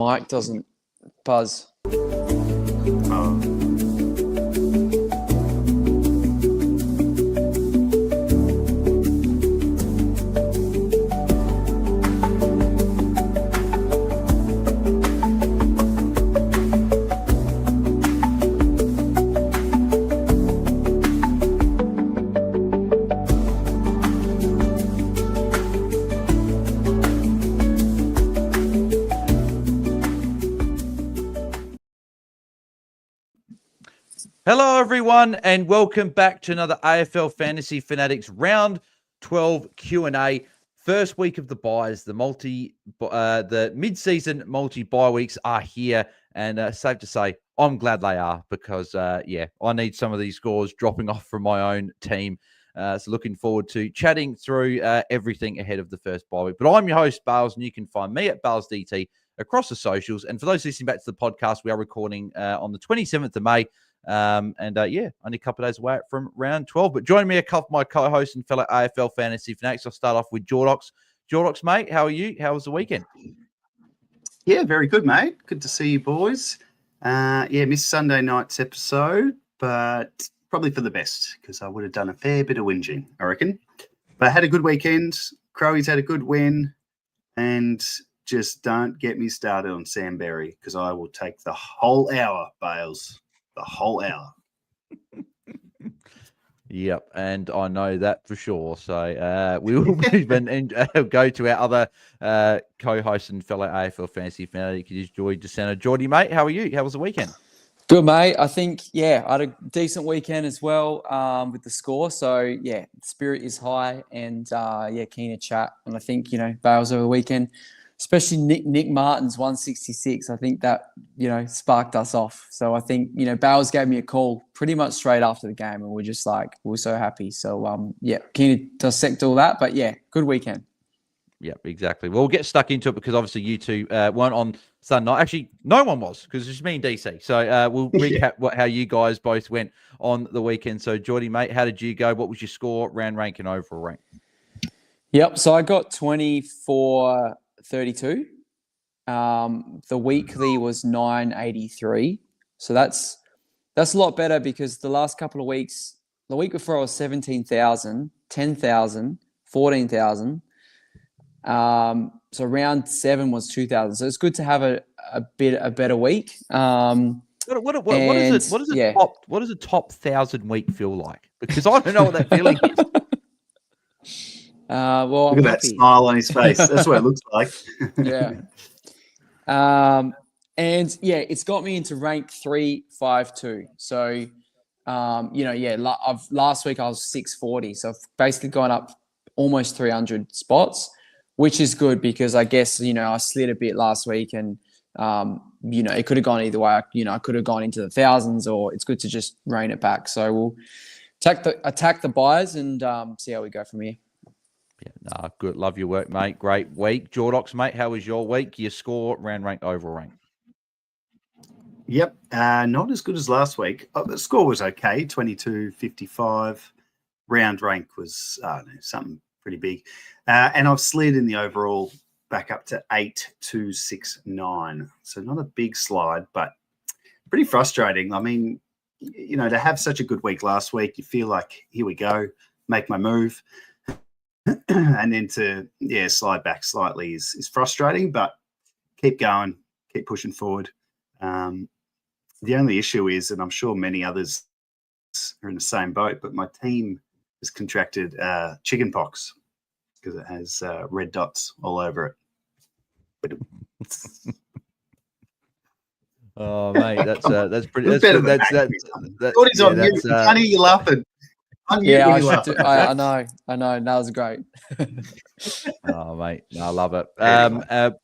mic doesn't buzz. Hello, everyone, and welcome back to another AFL Fantasy Fanatics Round 12 Q&A. First week of the buys, the mid-season multi-buy weeks are here, and safe to say, I'm glad they are because, I need some of these scores dropping off from my own team. So looking forward to chatting through everything ahead of the first buy week. But I'm your host, Bales, and you can find me at BAILSDT across the socials. And for those listening back to the podcast, we are recording on the 27th of May. Only a couple of days away from round 12. But joining me, a couple of my co-hosts and fellow AFL Fantasy Fanatics. I'll start off with Jordox. Jordox, mate, how are you? How was the weekend? Yeah, very good, mate. Good to see you, boys. Missed Sunday night's episode, but probably for the best because I would have done a fair bit of whinging, I reckon. But I had a good weekend. Crowies had a good win, and just don't get me started on Sam Berry because I will take the whole hour, Bales. The whole hour. Yep, and I know that for sure. So we will move and go to our other co-host and fellow AFL Fantasy Fanatics, Jordox and Jordy, mate. How are you? How was the weekend? Good, mate. I think, I had a decent weekend as well with the score. So, the spirit is high and, keen to chat. And I think, Bales over the weekend, especially Nick Martin's 166, I think that, sparked us off. So I think, Bales gave me a call pretty much straight after the game and we're just like, we're so happy. So, keen to dissect all that. But, good weekend. Yeah, exactly. Well, we'll get stuck into it because obviously you two weren't on Sunday night. Actually, no one was because it's just me and DC. So we'll recap how you guys both went on the weekend. So, Jordy, mate, how did you go? What was your score, round rank and overall rank? Yep. So I got 24-32. The weekly was 983. So that's a lot better because the last couple of weeks, the week before I was 17,000, 10,000, 14,000. So round 7 was 2,000. So it's good to have a better week. What does a top 1,000 week feel like? Because I don't know what that feeling is. Look at that smile on his face. That's what it looks like. It's got me into rank 352. So, last week I was 640. So I've basically gone up almost 300 spots, which is good because I guess, I slid a bit last week and, it could have gone either way. I could have gone into the thousands or it's good to just rein it back. So we'll attack the buyers and see how we go from here. Yeah, good. Love your work, mate. Great week. Jordox, mate, how was your week? Your score, round rank, overall rank? Yep. Not as good as last week. The score was okay, 22.55. Round rank was something pretty big. And I've slid in the overall back up to 8.269. So not a big slide, but pretty frustrating. I mean, to have such a good week last week, you feel like, here we go, make my move. And then to slide back slightly is frustrating, but keep going, keep pushing forward. The only issue is, and I'm sure many others are in the same boat, but my team has contracted chicken pox because it has red dots all over it. Oh, mate, that's pretty. That's better than that. What is on mute? Honey, you're laughing. I know. That was great. Oh, mate, no, I love it.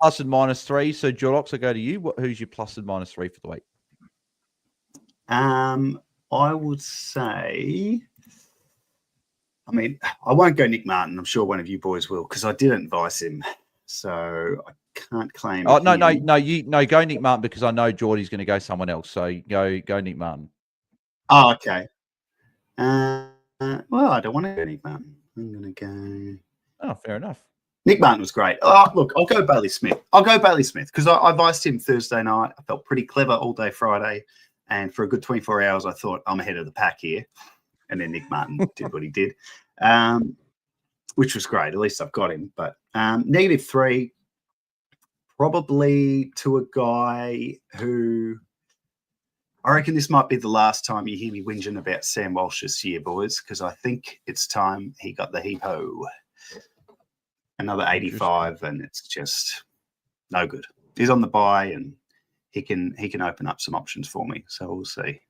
Plus and minus 3. So, Jordox, I go to you. Who's your plus and minus 3 for the week? I would say, I won't go Nick Martin. I'm sure one of you boys will because I didn't advise him, so I can't claim. Oh no, go Nick Martin because I know Jordy's going to go someone else. So go Nick Martin. Oh, okay. Well, I don't want to go Nick Martin. I'm going to go. Oh, fair enough. Nick Martin was great. Oh, look, I'll go Bailey Smith. Because I iced him Thursday night. I felt pretty clever all day Friday. And for a good 24 hours, I thought I'm ahead of the pack here. And then Nick Martin did what he did, which was great. At least I've got him. But -3, probably to a guy who I reckon this might be the last time you hear me whinging about Sam Walsh this year, boys, because I think it's time he got the heap-ho. Another 85, and it's just no good. He's on the bye, and he can open up some options for me. So we'll see.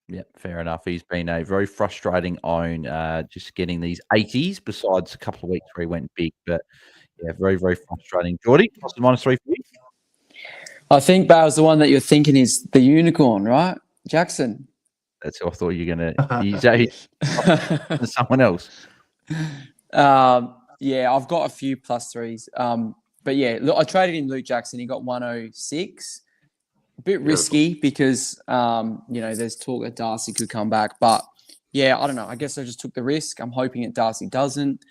Yeah, fair enough. He's been a very frustrating own, just getting these 80s. Besides a couple of weeks where he went big, but yeah, very very frustrating. Jordy, plus or minus 3 for you? I think Bale's the one that you're thinking is the unicorn, right? Jackson. That's who I thought you were going to use that. Someone else. Yeah, I've got a few +3s. But yeah, look, I traded in Luke Jackson. He got 106. A bit risky because, there's talk that Darcy could come back. But yeah, I don't know. I guess I just took the risk. I'm hoping that Darcy doesn't.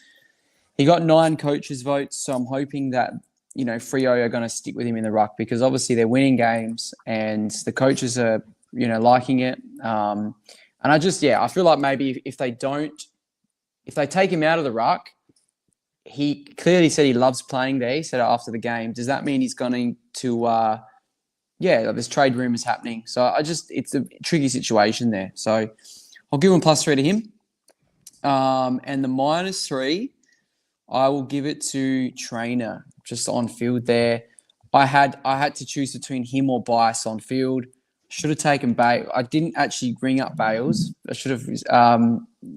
He got 9 coaches' votes. So I'm hoping that, Freo are going to stick with him in the ruck because obviously they're winning games and the coaches are, liking it. And I feel like maybe if they take him out of the ruck, he clearly said he loves playing there. He said it after the game. Does that mean he's going to, there's trade rumors happening. So it's a tricky situation there. So I'll give him +3 to him. And the -3, I will give it to Trainer, just on field there. I had to choose between him or Bias on field. Should have taken Bale. I didn't actually ring up Bales. I should have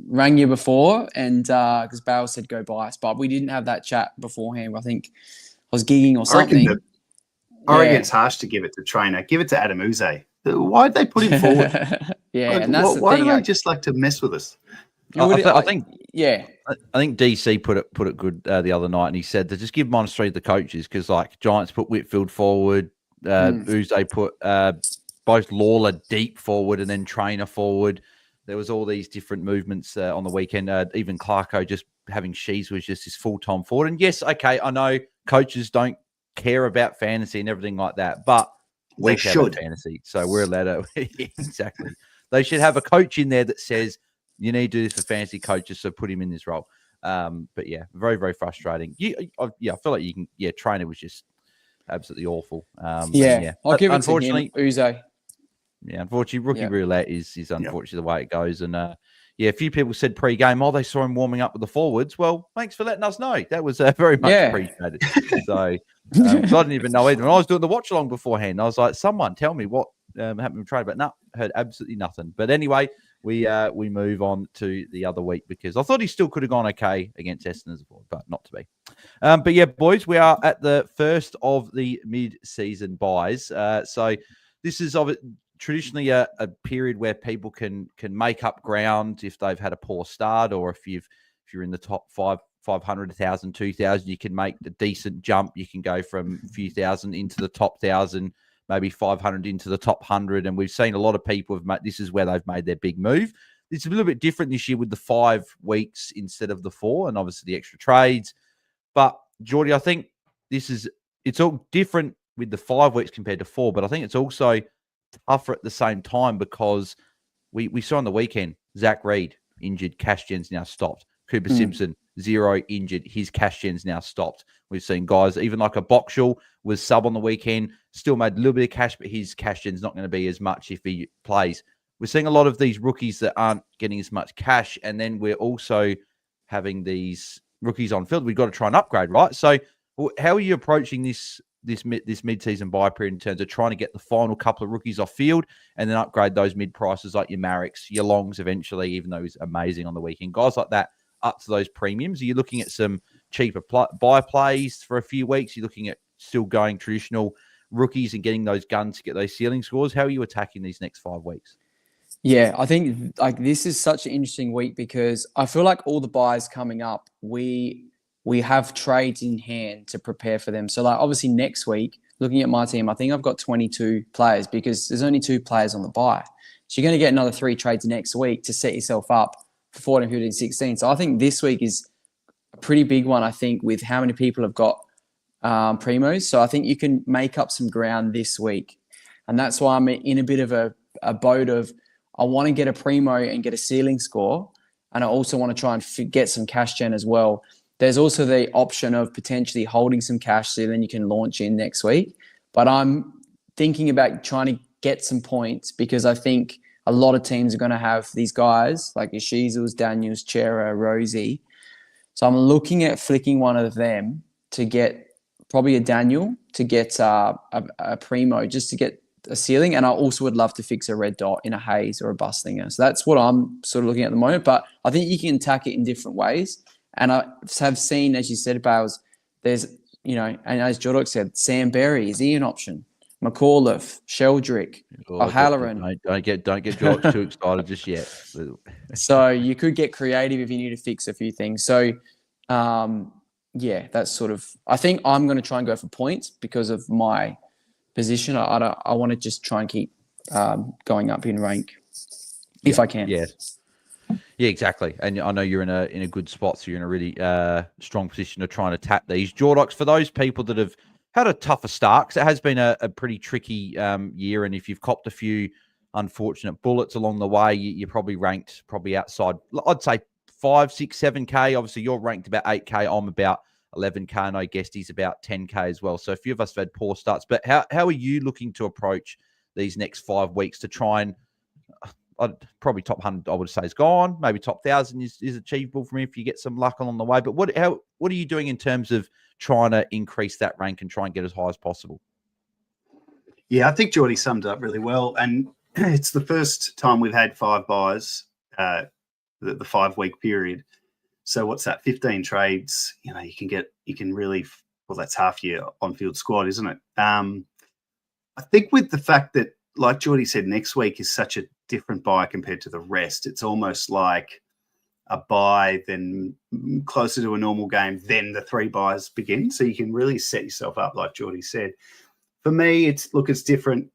rang you before, and because Bale said go Bias, but we didn't have that chat beforehand. I think I was gigging or something. I reckon it's harsh to give it to Trainer. Give it to Adam Uze. Why'd they put him forward? And that's why the thing. do they just like to mess with us? I think DC put it good the other night, and he said to just give -3 to the coaches because like Giants put Whitfield forward, Uze put both Lawler deep forward and then Trainer forward. There was all these different movements on the weekend. Even Clarko just having Shees was just his full-time forward. And yes, okay, I know coaches don't care about fantasy and everything like that, but we should fantasy, so we're allowed to. Exactly. They should have a coach in there that says you need to do this for fantasy coaches, so put him in this role. But yeah, very very frustrating. I feel like you can. Yeah, Trainer was just absolutely awful. I'll give it to him, Uze. Yeah, unfortunately, rookie roulette is unfortunately the way it goes. And a few people said pre-game, they saw him warming up with the forwards. Well, thanks for letting us know. That was very much appreciated. So I didn't even know either. When I was doing the watch along beforehand, I was like, someone tell me what happened with trade. But no, heard absolutely nothing. But anyway, we move on to the other week because I thought he still could have gone okay against Essendon, but not to be. But yeah, boys, we are at the first of the mid-season buys. So this is traditionally a period where people can make up ground if they've had a poor start, or if you're in the top 500, 1,000, 2,000, you can make a decent jump. You can go from a few thousand into the top 1,000, maybe 500 into the top 100. And we've seen a lot of people this is where they've made their big move. It's a little bit different this year with the 5 weeks instead of the 4, and obviously the extra trades. But Jordy, I think it's all different with the 5 weeks compared to 4, but I think it's also tougher at the same time because we saw on the weekend, Zach Reed injured, cash gen's now stopped. Cooper Simpson, 0 injured, his cash gen's now stopped. We've seen guys, even like a Boxall was sub on the weekend, still made a little bit of cash, but his cash gen's not going to be as much if he plays. We're seeing a lot of these rookies that aren't getting as much cash, and then we're also having these rookies on field. We've got to try and upgrade, right? So how are you approaching this mid-season buy period in terms of trying to get the final couple of rookies off field and then upgrade those mid-prices like your Marricks, your Longs eventually, even though he's amazing on the weekend. Guys like that up to those premiums. Are you looking at some cheaper buy plays for a few weeks? You're looking at still going traditional rookies and getting those guns to get those ceiling scores? How are you attacking these next 5 weeks? Yeah, I think this is such an interesting week because I feel like all the buys coming up, we have trades in hand to prepare for them. So obviously next week, looking at my team, I think I've got 22 players because there's only 2 players on the buy. So you're going to get another 3 trades next week to set yourself up for 14, 15, 16. So I think this week is a pretty big one, I think, with how many people have got primos. So I think you can make up some ground this week. And that's why I'm in a bit of a boat of I want to get a primo and get a ceiling score. And I also want to try and get some cash gen as well. There's also the option of potentially holding some cash so then you can launch in next week. But I'm thinking about trying to get some points because I think a lot of teams are going to have these guys like Ishizels, Daniels, Chera, Rosie. So I'm looking at flicking one of them to get probably a Daniel to get a primo just to get a ceiling. And I also would love to fix a red dot in a haze or a bustinger. So that's what I'm sort of looking at the moment. But I think you can attack it in different ways. And I have seen, as you said, Bales, there's, and as Jordox said, Sam Berry, is he an option? McAuliffe, Sheldrick, O'Halloran. Don't get Jordox too excited just yet. So you could get creative if you need to fix a few things. So, that's sort of. I think I'm going to try and go for points because of my position. I want to just try and keep going up in rank if I can. Yeah, exactly. And I know you're in a good spot, so you're in a really strong position to try and attack these. Jordox, for those people that have had a tougher start, because it has been a pretty tricky year, and if you've copped a few unfortunate bullets along the way, you're probably ranked outside, I'd say 5, 6, 7K. Obviously, you're ranked about 8K. I'm about 11K. I know Guesty's about 10K as well. So a few of us have had poor starts. But how are you looking to approach these next 5 weeks to try and probably top 100, I would say, is gone. Maybe top 1,000 is achievable for me if you get some luck along the way. But what are you doing in terms of trying to increase that rank and try and get as high as possible? Yeah, I think Jordy summed it up really well. And it's the first time we've had 5 buys, the 5-week period. So what's that? 15 trades. You can really, well, that's half your on-field squad, isn't it? I think with the fact that, like Jordy said, next week is such a different buy compared to the rest. It's almost like a buy, then closer to a normal game, then the 3 buys begin. So you can really set yourself up, like Jordy said. For me, it's different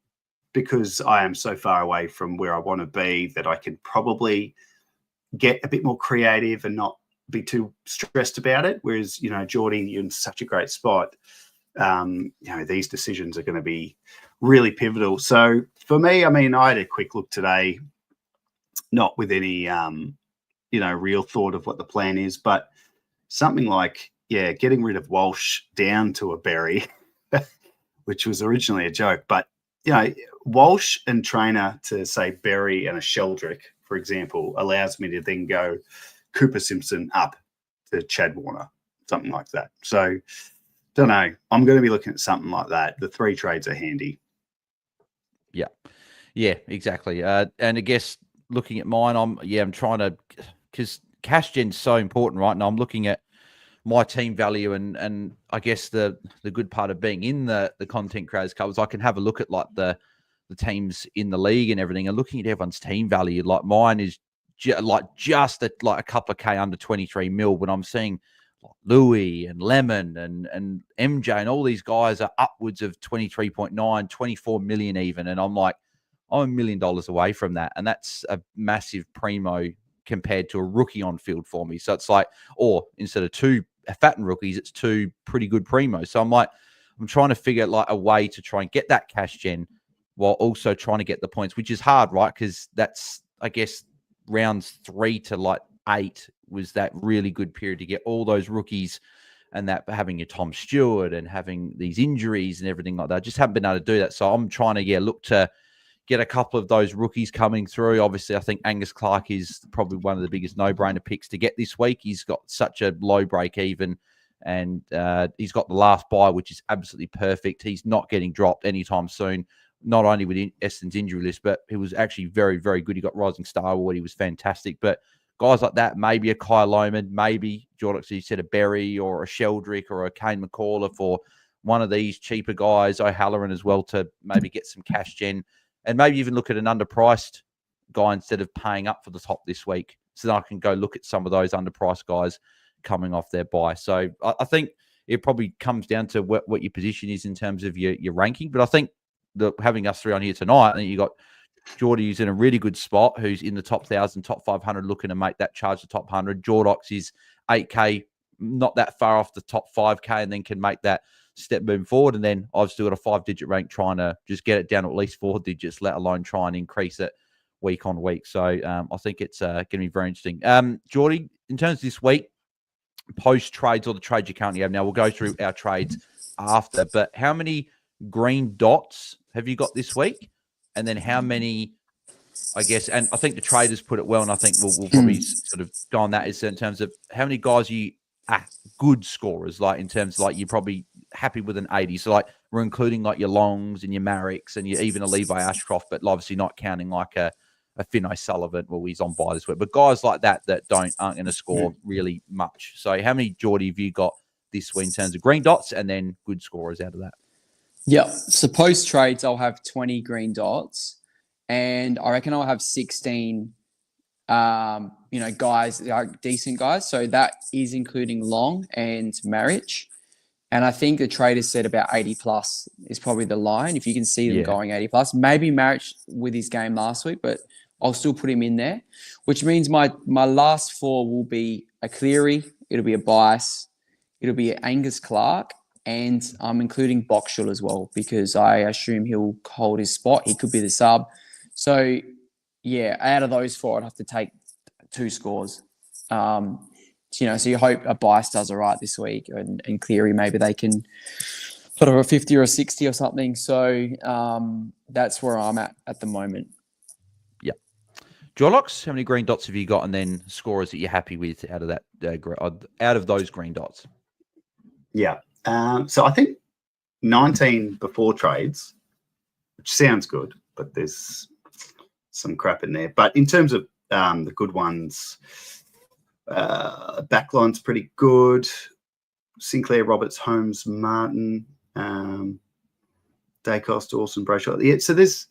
because I am so far away from where I want to be that I can probably get a bit more creative and not be too stressed about it. Whereas, Jordy, you're in such a great spot. These decisions are going to be really pivotal. So for me, I had a quick look today, not with any, real thought of what the plan is, but something like, getting rid of Walsh down to a Berry, which was originally a joke, but, Walsh and trainer to say Berry and a Sheldrick, for example, allows me to then go Cooper Simpson up to Chad Warner, something like that. So don't know. I'm going to be looking at something like that. The 3 trades are handy. Yeah, exactly. And I guess looking at mine, I'm trying to, because cash gen's so important, right? And I'm looking at my team value and I guess the good part of being in the Content Creators Cup is I can have a look at like the teams in the league and everything, and looking at everyone's team value. Like mine is just at like a couple of K under 23 mil, but I'm seeing Louis and Lemon and MJ and all these guys are upwards of 23.9, 24 million even. And I'm like, I'm $1 million away from that. And that's a massive primo compared to a rookie on field for me. So it's like, or instead of 2 fattened rookies, it's 2 pretty good primos. So I'm like, I'm trying to figure like a way to try and get that cash gen while also trying to get the points, which is hard, right? Because that's, I guess, rounds 3 to like 8 was that really good period to get all those rookies, and that having your Tom Stewart and having these injuries and everything like that. I just haven't been able to do that. So I'm trying to look to get a couple of those rookies coming through. Obviously, I think Angus Clark is probably one of the biggest no-brainer picks to get this week. He's got such a low break even, and he's got the last buy, which is absolutely perfect. He's not getting dropped anytime soon, not only with Eston's injury list, but he was actually very, very good. He got Rising Star Award. He was fantastic. But guys like that, maybe a Kyle Lohman, maybe Jordox, you said a Berry or a Sheldrick or a Kane McAuliffe or one of these cheaper guys, O'Halloran as well, to maybe get some cash gen. And maybe even look at an underpriced guy instead of paying up for the top this week. So then I can go look at some of those underpriced guys coming off their buy. So I think it probably comes down to what your position is in terms of your ranking. But I think having us 3 on here tonight, I think you got Jordy, who's in a really good spot, who's in the top 1,000, top 500, looking to make that charge to top 100. Jordox is 8K not that far off the top 5K and then can make that step moving forward. And then I've still got a 5-digit rank trying to just get it down to at least 4 digits, let alone try and increase it week on week. So I think it's going to be very interesting. Jordy, in terms of this week, post trades or the trades you currently have now, we'll go through our trades after, but how many green dots have you got this week? And then how many, I guess, and I think the traders put it well, and I think we'll probably sort of go on that, is in terms of how many guys you are good scorers, like in terms of like you're probably happy with an 80. So like we're including like your Longs and your Marricks and your, even a Levi Ashcroft, but obviously not counting like a Finn O'Sullivan. Well, he's on bye this week, but guys like that aren't going to score really much. So how many, Jordy, have you got this week in terms of green dots and then good scorers out of that? Yeah. So post trades, I'll have 20 green dots, and I reckon I'll have 16, guys, like decent guys. So that is including Long and Marriage. And I think the traders said about 80 plus is probably the line. If you can see them going 80 plus, maybe Marriage with his game last week, but I'll still put him in there, which means my last 4 will be a Cleary. It'll be a Bice. It'll be Angus Clark. And I'm including Boxall as well, because I assume he'll hold his spot. He could be the sub. So, yeah, out of those 4, I'd have to take 2 scores. So you hope a Bice does all right this week, and Cleary, maybe they can put over a 50 or a 60 or something. So that's where I'm at the moment. Yeah. Jordox, how many green dots have you got, and then scorers that you're happy with out of that out of those green dots? Yeah. So I think 19 before trades, which sounds good, but there's some crap in there. But in terms of the good ones, backline's pretty good. Sinclair, Roberts, Holmes, Martin, Dacos, Dawson, Brayshaw. Yeah, so this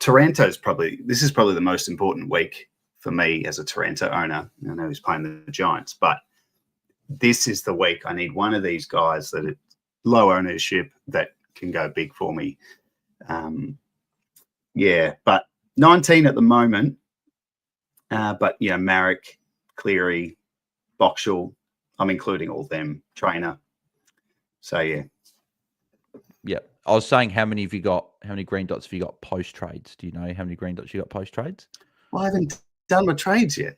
is probably the most important week for me as a Taranto owner. I know he's playing the Giants, but this is the week I need one of these guys that are low ownership that can go big for me. But 19 at the moment. But Marrick, Cleary, Boxall, I'm including all them, Trainer. So yeah. Yeah. I was saying, how many green dots have you got post trades? Do you know how many green dots you got post trades? Well, I haven't done my trades yet.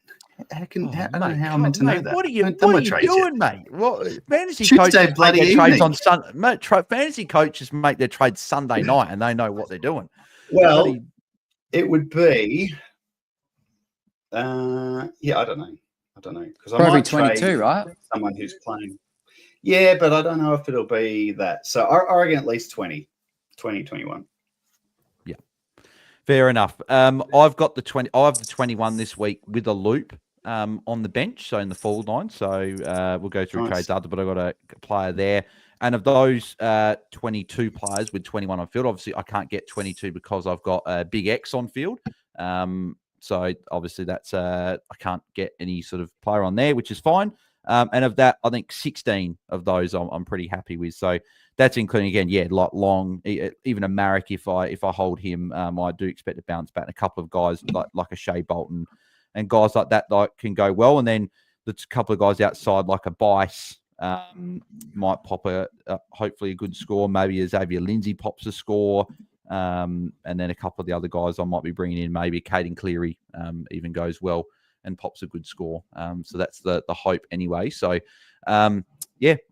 I don't know how I'm meant to know that. What are you doing, mate? What fantasy Tuesday, coaches make their trades on Sunday? Fantasy coaches make their trades Sunday night, and they know what they're doing. Well, it would be, I don't know. Because I might 22, trade right? Someone who's playing. Yeah, but I don't know if it'll be that. So I reckon at least 20, 21. Yeah, fair enough. I've got the 20. I have the 21 this week with a loop on the bench, so in the forward line. So we'll go through trades after, but I've got a player there. And of those 22 players with 21 on field, obviously I can't get 22 because I've got a big X on field. So obviously that's I can't get any sort of player on there, which is fine. And of that, I think 16 of those I'm pretty happy with. So that's including, again, like Long, even a Marrick. If I hold him, I do expect to bounce back. And a couple of guys like a Shea Bolton and guys like that can go well. And then there's a couple of guys outside like a Bice might pop hopefully a good score. Maybe a Xavier Lindsay pops a score. And then a couple of the other guys I might be bringing in, maybe Caden Cleary even goes well and pops a good score. So that's the hope anyway. So, I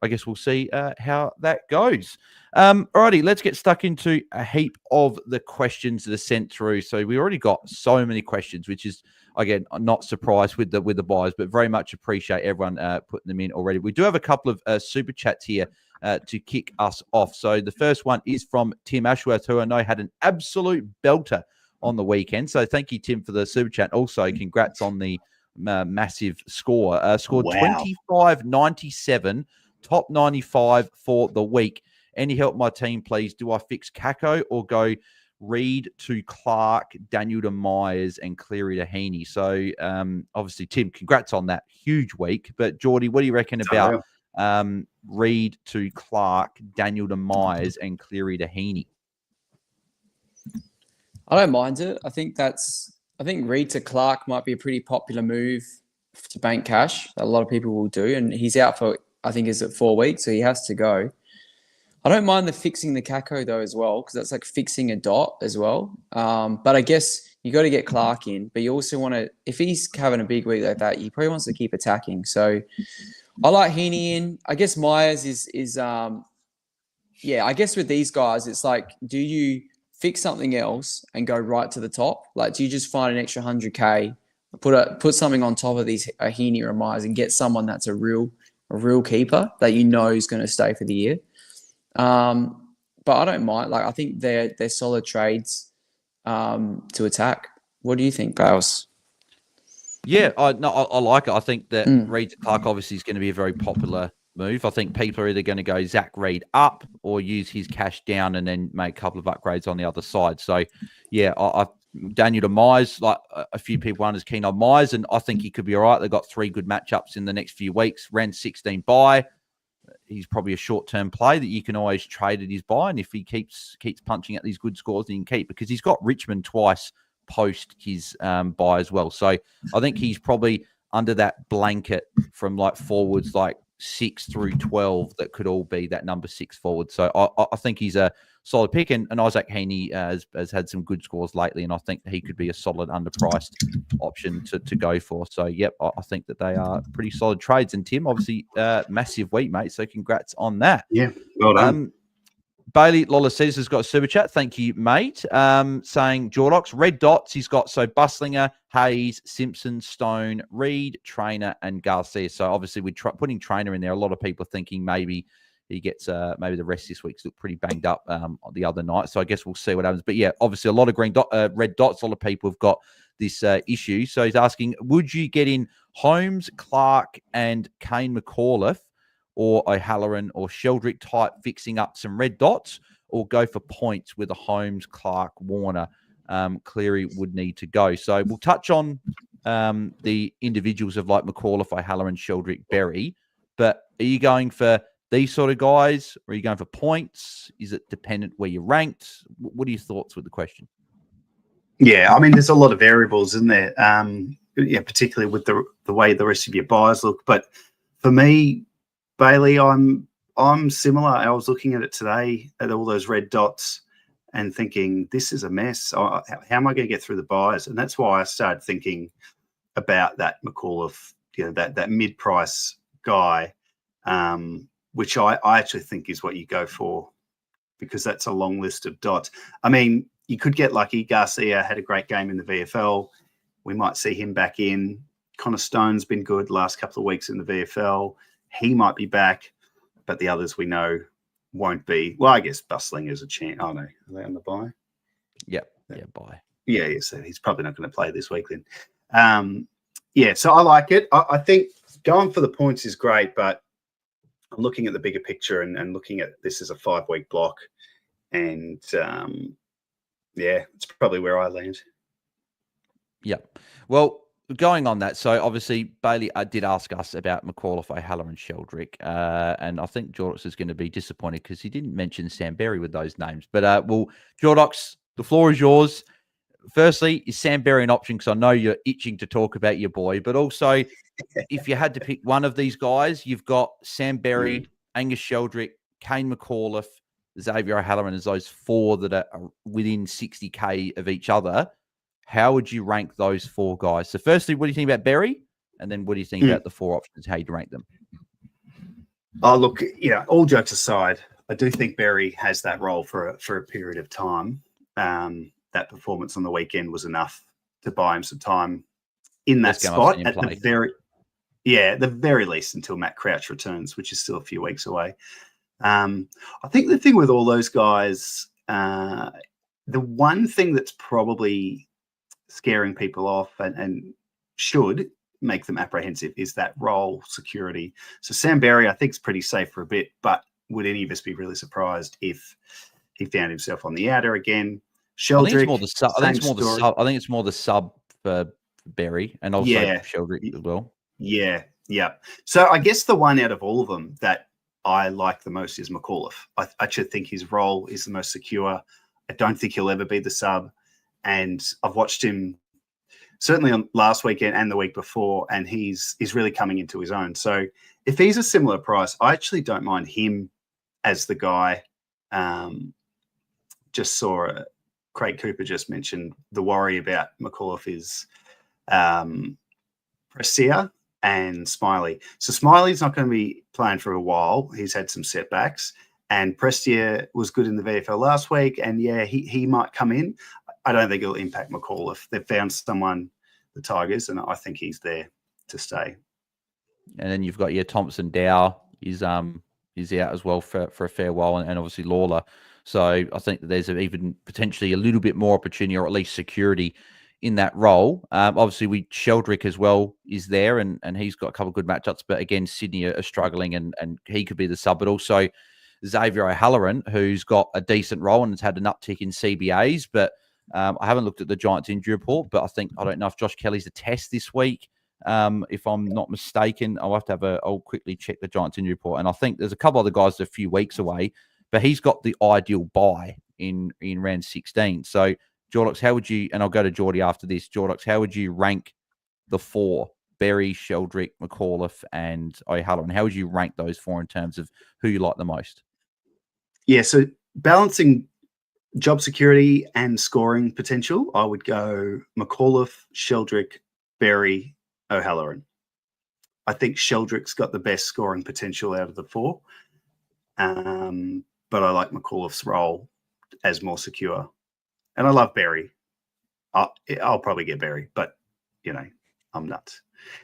guess we'll see how that goes. Alrighty, let's get stuck into a heap of the questions that are sent through. So we already got so many questions, which is, again, I'm not surprised with the buyers, but very much appreciate everyone putting them in already. We do have a couple of super chats here to kick us off. So the first one is from Tim Ashworth, who I know had an absolute belter on the weekend. So thank you, Tim, for the super chat. Also, congrats on the massive score. Scored 25.97, top 95 for the week. Any help my team, please? Do I fix Kako or go Reed to Clark, Daniel to Myers, and Cleary to Heaney? So obviously, Tim, congrats on that huge week. But Jordy, what do you reckon about Reed to Clark, Daniel to Myers, and Cleary to Heaney? I don't mind it. I think Reed to Clark might be a pretty popular move to bank cash. A lot of people will do, and he's out for, I think, is it 4 weeks, so he has to go. I don't mind the fixing the Kako though as well, because that's like fixing a dot as well. But I guess you got to get Clark in, but you also want to, if he's having a big week like that, he probably wants to keep attacking. So I like Heaney in. I guess Myers is I guess with these guys, it's like, do you fix something else and go right to the top? Like, do you just find an extra 100K, put something on top of these Heaney or Myers and get someone that's a real keeper that you know is going to stay for the year? But I don't mind. Like, I think they're solid trades to attack. What do you think, Bales? Yeah, I like it. I think that Reid to Clark obviously is going to be a very popular move. I think people are either going to go Zach Reid up or use his cash down and then make a couple of upgrades on the other side. So, yeah, Daniel to Myers, like a few people aren't as keen on Myers, and I think he could be all right. They've got 3 good matchups in the next few weeks. Ren 16 bye. He's probably a short-term play that you can always trade at his buy, and if he keeps punching at these good scores, then you can keep, because he's got Richmond twice post his buy as well. So I think he's probably under that blanket from like forwards like 6 through 12 that could all be that number 6 forward. So I think he's a solid pick, and Isaac Heaney has had some good scores lately, and I think he could be a solid underpriced option to go for. So, yep, I think that they are pretty solid trades. And Tim, obviously, massive week, mate. So congrats on that. Yeah, well done. Bailey Lola says has got a super chat. Thank you, mate. Saying Jordox, red dots. He's got Buslinger, Hayes, Simpson, Stone, Reid, Trainer, and Garcia. So obviously we're putting Trainer in there. A lot of people are thinking maybe he gets maybe the rest this week's look pretty banged up the other night. So I guess we'll see what happens. But yeah, obviously a lot of red dots. A lot of people have got this issue. So he's asking, would you get in Holmes, Clark, and Kane McAuliffe, or O'Halloran or Sheldrick type fixing up some red dots, or go for points with a Holmes, Clark, Warner? Cleary would need to go. So we'll touch on the individuals of like McAuliffe, O'Halloran, Sheldrick, Berry. But are you going for these sort of guys, or are you going for points? Is it dependent where you're ranked? What are your thoughts with the question? Yeah, I mean, there's a lot of variables in there, particularly with the way the rest of your buys look. But for me, Bailey, I'm similar. I was looking at it today at all those red dots and thinking, this is a mess. How am I going to get through the buys? And that's why I started thinking about that McAuliffe, that mid-price guy, which I actually think is what you go for, because that's a long list of dots. I mean, you could get lucky. Garcia had a great game in the VFL. We might see him back in. Connor Stone's been good last couple of weeks in the VFL. He might be back, but the others we know won't be. Well, I guess Buslinger's a chance. Oh, no. Are they on the bye? Yeah, bye. Yeah, so he's probably not going to play this week then. So I like it. I think going for the points is great, but I'm looking at the bigger picture and looking at this as a 5-week block. And, it's probably where I land. Yeah. Well, going on that, so obviously Bailey did ask us about McAuliffe, O'Halloran, and Sheldrick, and I think Jordox is going to be disappointed because he didn't mention Sam Berry with those names. But Jordox, the floor is yours. Firstly, is Sam Berry an option? Because I know you're itching to talk about your boy, but also if you had to pick one of these guys, you've got Sam Berry, Angus Sheldrick, Kane McAuliffe, Xavier O'Halloran as those 4 that are within 60K of each other. How would you rank those 4 guys? So firstly, what do you think about Berry? And then what do you think about the 4 options? How do you rank them? Oh, look, all jokes aside, I do think Berry has that role for a period of time. That performance on the weekend was enough to buy him some time in that spot at the very least until Matt Crouch returns, which is still a few weeks away. I think the thing with all those guys, the one thing that's probably scaring people off and should make them apprehensive is that role security. So Sam Berry, I think, is pretty safe for a bit, but would any of us be really surprised if he found himself on the outer again? Sheldrick, I think it's more the sub for Berry and also Sheldrick as well. Yeah. So I guess the one out of all of them that I like the most is McAuliffe. I actually think his role is the most secure. I don't think he'll ever be the sub. And I've watched him certainly on last weekend and the week before, and he's really coming into his own. So if he's a similar price, I actually don't mind him as the guy. Just saw Craig Cooper just mentioned the worry about McAuliffe is Prestia and Smiley. So Smiley's not going to be playing for a while. He's had some setbacks. And Prestia was good in the VFL last week. And, yeah, he might come in. I don't think it'll impact McAuliffe. They've found someone, the Tigers, and I think he's there to stay. And then you've got, Thompson Dow is out as well for a fair while, and obviously Lawler. So I think that there's even potentially a little bit more opportunity, or at least security, in that role. Obviously, Sheldrick as well is there, and he's got a couple of good matchups. But again, Sydney are struggling, and he could be the sub. But also Xavier O'Halloran, who's got a decent role and has had an uptick in CBAs. But I haven't looked at the Giants injury report, but I don't know if Josh Kelly's a test this week. If I'm not mistaken, I'll quickly check the Giants injury report. And I think there's a couple other guys that are a few weeks away, but he's got the ideal bye in round 16. So Jordox, how would you, and I'll go to Jordy after this, Jordox, how would you rank the four, Berry, Sheldrick, McAuliffe, and O'Halloran? How would you rank those four in terms of who you like the most? Yeah, so balancing job security and scoring potential, I would go McAuliffe, Sheldrick, Berry, O'Halloran. I think Sheldrick's got the best scoring potential out of the four, but I like McAuliffe's role as more secure. And I love Berry. I'll probably get Berry, but, I'm nuts.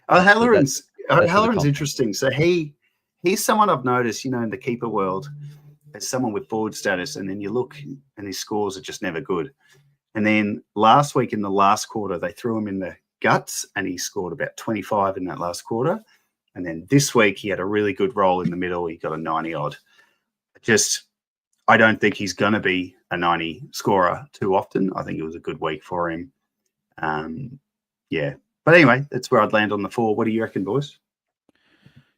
O'Halloran's interesting. So he's someone I've noticed, in the keeper world, as someone with forward status, and then you look and his scores are just never good. And then last week in the last quarter, they threw him in the guts and he scored about 25 in that last quarter. And then this week he had a really good role in the middle. He got a 90 odd. I don't think he's going to be a 90 scorer too often. I think it was a good week for him. Yeah. But anyway, that's where I'd land on the four. What do you reckon, boys?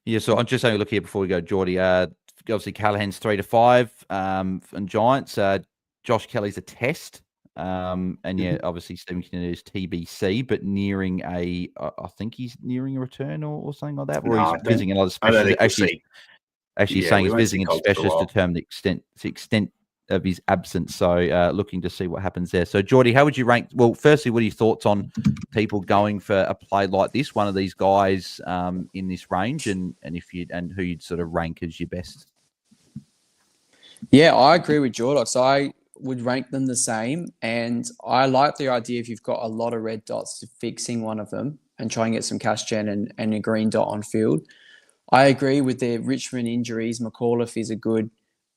Yeah, so I'm just having a look here before we go, Jordy. Obviously, Callahan's 3 to 5, and Giants. Josh Kelly's a test, and obviously Stephen Kennedy is TBC, but nearing I think he's nearing a return or something like that, or he's visiting another specialist. Actually, saying he's visiting a specialist to determine the extent of his absence. So, looking to see what happens there. So, Jordy, how would you rank? Well, firstly, what are your thoughts on people going for a play like this, one of these guys in this range, and who you'd sort of rank as your best? Yeah, I agree with Jordox. I would rank them the same, and I like the idea if you've got a lot of red dots, to fixing one of them and try and get some cash gen and a green dot on field. I agree with the Richmond injuries. McAuliffe is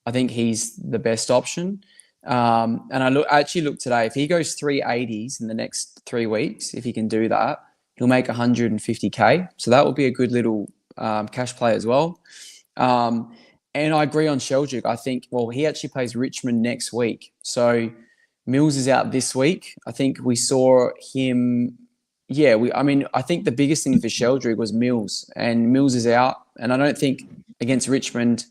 I think he's the best option. And I actually looked today. If he goes 380s in the next 3 weeks, if he can do that, he'll make 150K. So that will be a good little cash play as well. And I agree on Sheldrick. I think, he actually plays Richmond next week. So Mills is out this week. I think we saw him. Yeah, I think the biggest thing for Sheldrick was Mills, and Mills is out. And I don't think against Richmond,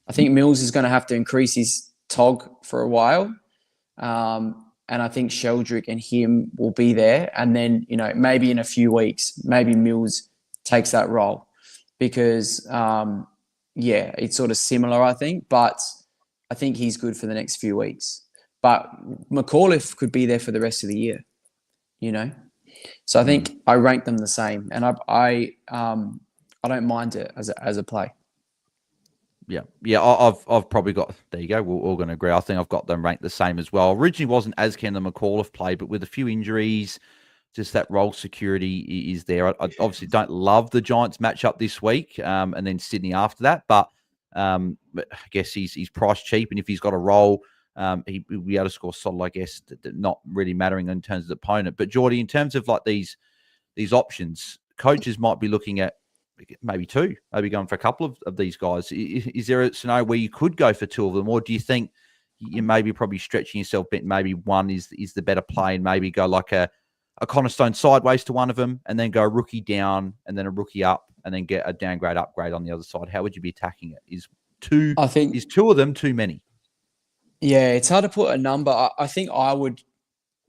I think Mills is going to have to increase his TOG for a while. And I think Sheldrick and him will be there. And then, maybe in a few weeks, maybe Mills takes that role because, it's sort of similar, I think. But I think he's good for the next few weeks. But McAuliffe could be there for the rest of the year, So I think I rank them the same, and I don't mind it as a play. Yeah. I've probably got. There you go. We're all going to agree. I think I've got them ranked the same as well. Originally wasn't as keen on the McAuliffe play, but with a few injuries, just that role security is there. I obviously don't love the Giants matchup this week, and then Sydney after that. But I guess he's priced cheap, and if he's got a role. He'll be able to score solid, I guess, not really mattering in terms of the opponent. But, Jordy, in terms of like these options, coaches might be looking at maybe two, maybe going for a couple of these guys. Is there a scenario where you could go for two of them, or do you think you may be probably stretching yourself a bit? Maybe one is the better play, and maybe go like a cornerstone sideways to one of them, and then go rookie down, and then a rookie up, and then get a downgrade upgrade on the other side. How would you be attacking it? Is two of them too many? Yeah, it's hard to put a number. I think I would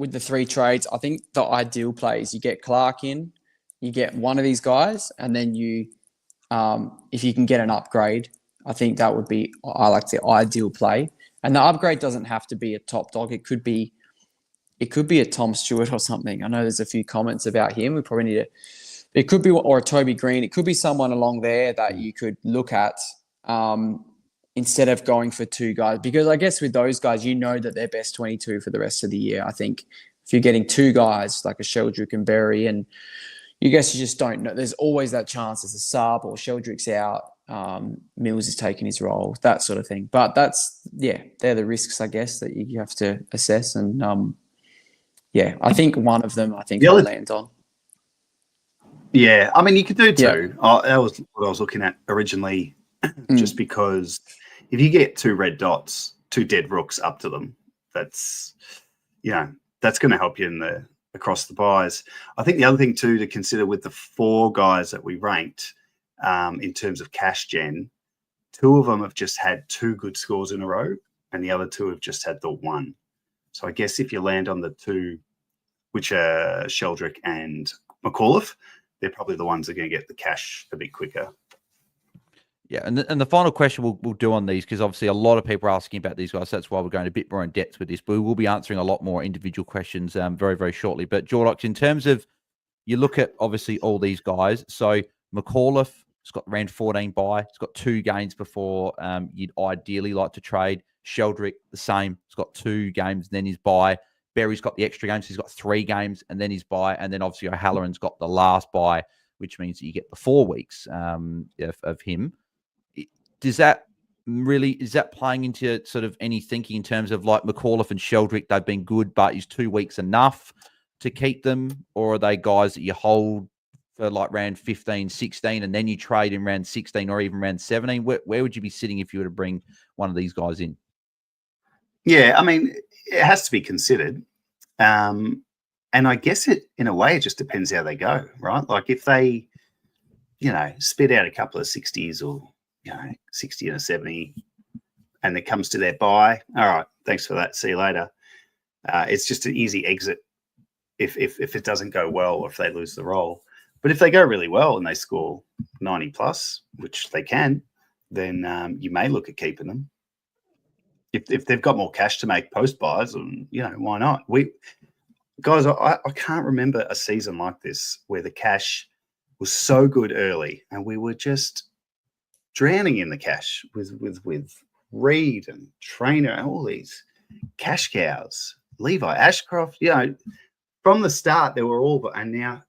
with the 3 trades, I think the ideal play is you get Clark in, you get one of these guys, and then you, if you can get an upgrade, I think that would be, I like the ideal play. And the upgrade doesn't have to be a top dog. It could be a Tom Stewart or something. I know there's a few comments about him. We probably need to. It could be, or a Toby Green. It could be someone along there that you could look at instead of going for 2 guys. Because I guess with those guys, you know that they're best 22 for the rest of the year. I think if you're getting 2 guys like a Sheldrick and Berry, and you guess you just don't know. There's always that chance as a sub or Sheldrick's out. Mills is taking his role, that sort of thing. But they're the risks, I guess, that you have to assess. And I think one of them, I'll land on. Yeah, I mean, you could do 2. Yeah. That was what I was looking at originally, just because if you get 2 red dots, 2 dead rooks up to them, that's going to help you across the buys. I think the other thing too to consider with the 4 guys that we ranked in terms of cash gen, 2 of them have just had 2 good scores in a row, and the other 2 have just had the 1. So I guess if you land on the 2, which are Sheldrick and McAuliffe, they're probably the ones that are going to get the cash a bit quicker. Yeah, and the final question we'll do on these, because obviously a lot of people are asking about these guys. So that's why we're going a bit more in depth with this. But we will be answering a lot more individual questions very, very shortly. But Jordox, in terms of, you look at obviously all these guys. So McAuliffe has got round 14 bye. He's got 2 games before you'd ideally like to trade. Sheldrick, the same. He's got 2 games, and then his bye. Berry's got the extra games. He's got 3 games, and then his bye. And then obviously O'Halloran's got the last bye, which means that you get the 4 weeks of him. Is that playing into sort of any thinking in terms of like McAuliffe and Sheldrick? They've been good, but is 2 weeks enough to keep them? Or are they guys that you hold for like round 15, 16, and then you trade in round 16 or even round 17? Where would you be sitting if you were to bring one of these guys in? Yeah, I mean, it has to be considered. And I guess in a way, it just depends how they go, right? Like if they, spit out a couple of 60s or, 60 and a 70, and it comes to their buy, all right, thanks for that, see you later. It's just an easy exit if it doesn't go well or if they lose the role. But if they go really well and they score 90 plus, which they can, then you may look at keeping them. If they've got more cash to make post buys, and why not? Guys, I can't remember a season like this where the cash was so good early and we were just drowning in the cash with Reed and Trainer and all these cash cows, Levi Ashcroft. From the start they were all, and now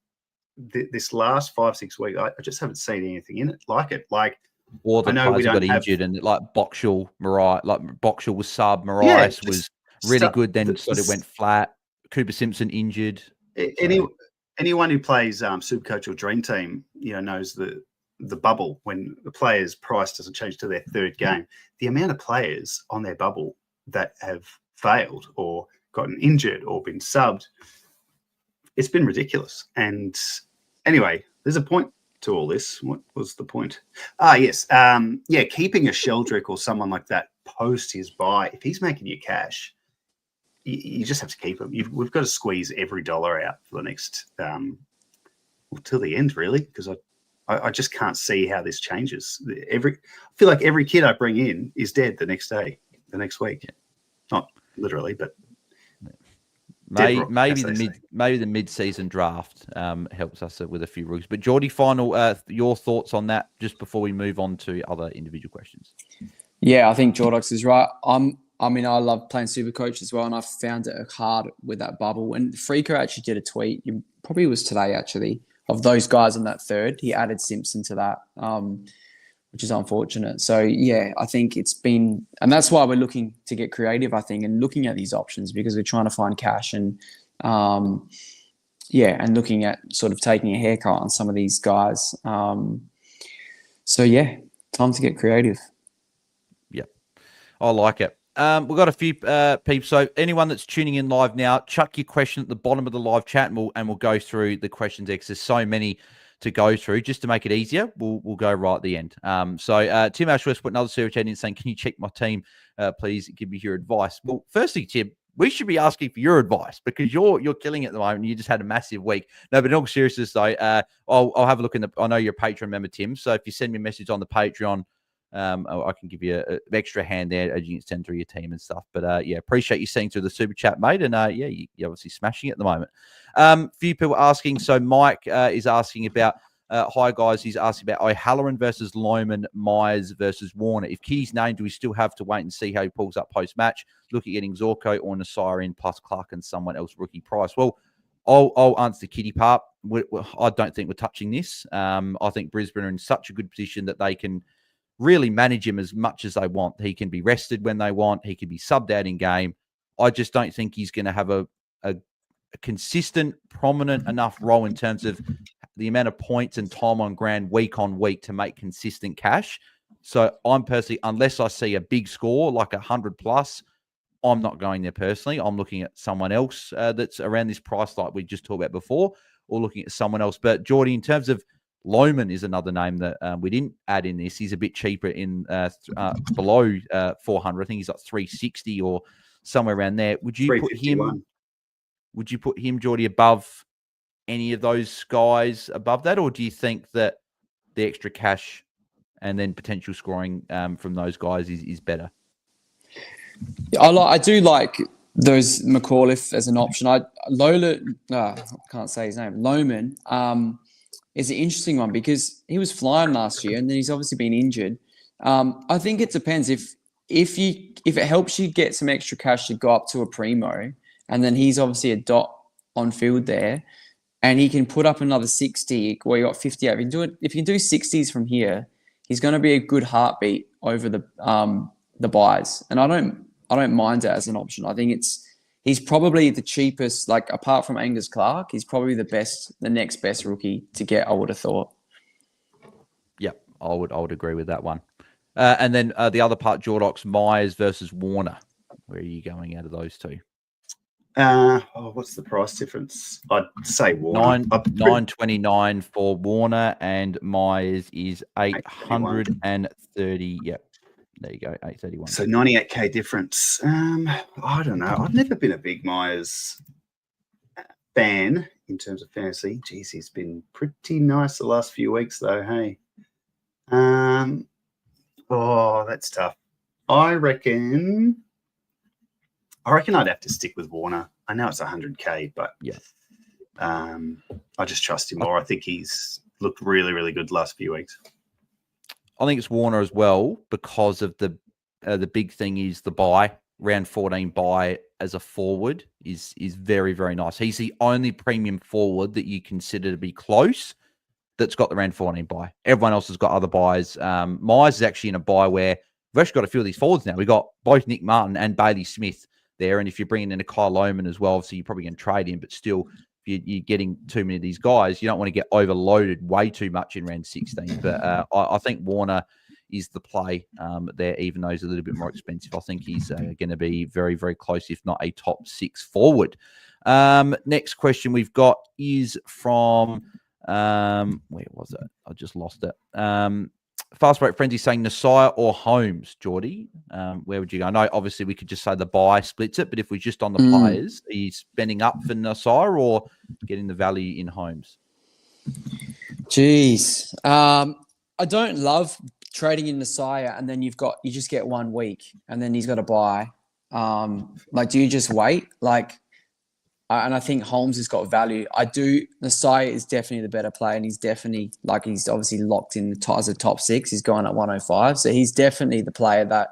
this last 5-6 weeks, I just haven't seen anything in it like it. Like, or the players got injured, and like Boxall, Boxall was sub, Mariah was really good, then sort of went flat. Cooper Simpson injured. Anyone who plays Supercoach or Dream Team, knows the bubble when the player's price doesn't change to their 3rd game. The amount of players on their bubble that have failed or gotten injured or been subbed, it's been ridiculous. And anyway, there's a point to all this. What was the point? Yes. Keeping a Sheldrick or someone like that post his buy, if he's making you cash, you just have to keep him. We've got to squeeze every dollar out for the next, till the end, really, because I just can't see how this changes. I feel like every kid I bring in is dead the next day, the next week. Not literally, but maybe the mid-season draft helps us with a few rookies. But Jordy, final your thoughts on that just before we move on to other individual questions. Yeah, I think Jordox is right. I love playing Supercoach as well, and I found it hard with that bubble. And Freaker actually did a tweet, probably was today actually, of those guys on that 3rd. He added Simpson to that, which is unfortunate. So, yeah, I think it's been – and that's why we're looking to get creative, I think, and looking at these options, because we're trying to find cash and, and looking at sort of taking a haircut on some of these guys. Time to get creative. Yep. I like it. We've got a few peeps. So anyone that's tuning in live now, chuck your question at the bottom of the live chat, and we'll go through the questions because there's so many to go through. Just to make it easier, we'll go right at the end. Tim Ashworth put another super chat in saying, "Can you check my team? Please give me your advice." Well, firstly, Tim, we should be asking for your advice because you're killing it at the moment. You just had a massive week. No, but in all seriousness, though, I'll have a look I know you're a Patreon member, Tim. So if you send me a message on the Patreon, I can give you an extra hand there as you can send through your team and stuff. But yeah, appreciate you seeing through the super chat, mate. And yeah, you're obviously smashing it at the moment. Few people asking. So Mike is asking about. Hi, guys. He's asking about O'Halloran versus Lohmann, Myers versus Warner. If Kitty's named, do we still have to wait and see how he pulls up post-match? Look at getting Zorko or Nasir in plus Clark and someone else rookie price. Well, I'll answer the Kitty part. I don't think we're touching this. I think Brisbane are in such a good position that they can really manage him as much as they want. He can be rested when they want. He can be subbed out in game. I just don't think he's going to have a consistent, prominent enough role in terms of the amount of points and time on ground week on week to make consistent cash. So I'm personally, unless I see a big score like 100 plus, I'm not going there personally. I'm looking at someone else that's around this price like we just talked about before, or looking at someone else. But Jordy, in terms of Lohmann is another name that we didn't add in this. He's a bit cheaper in below 400. I think he's like 360 or somewhere around there. Would you put him? Would you put him, Jordy, above any of those guys above that, or do you think that the extra cash and then potential scoring from those guys is better? I do like those McAuliffe as an option. Can't say his name. Lohmann is an interesting one because he was flying last year and then he's obviously been injured. I think it depends if it helps you get some extra cash to go up to a primo, and then he's obviously a dot on field there, and he can put up another 60 where you got 58. If you can do 60s from here, he's going to be a good heartbeat over the buys, and I don't mind it as an option. I think he's probably the cheapest, like apart from Angus Clark, he's probably the next best rookie to get, I would have thought. Yeah, I would agree with that one. And then the other part, Jordox, Myers versus Warner. Where are you going out of those two? What's the price difference? I'd say Warner. $9.29 for Warner, and Myers is $830. Yep. There you go, 831. So 98K difference. I don't know. I've never been a big Myers fan in terms of fantasy. Jeez, he's been pretty nice the last few weeks, though. Hey, that's tough. I reckon I'd have to stick with Warner. I know it's 100K, but yeah, I just trust him more. I think he's looked really, really good the last few weeks. I think it's Warner as well because of the big thing is the buy, round 14 buy as a forward is very, very nice. He's the only premium forward that you consider to be close that's got the round 14 buy. Everyone else has got other buys. Myers is actually in a buy where we've actually got a few of these forwards now. We've got both Nick Martin and Bailey Smith there. And if you're bringing in a Kyle Lohmann as well, obviously you're probably going to trade him, but still, if you're getting too many of these guys, you don't want to get overloaded way too much in round 16. But I think Warner is the play there, even though he's a little bit more expensive. I think he's going to be very, very close, if not a top 6 forward. Next question we've got is from, where was it? I just lost it. Fast Break Frenzy saying Nasir or Holmes, Jordy. Where would you go? I know obviously we could just say the buy splits it, but if we're just on the players, are you spending up for Nasir or getting the value in Holmes? Jeez. I don't love trading in Nasir and then you just get 1 week and then he's got to buy. Do you just wait? And I think Holmes has got value. Nasir is definitely the better player, and he's definitely he's obviously locked in as a top 6. He's going at 105, so he's definitely the player that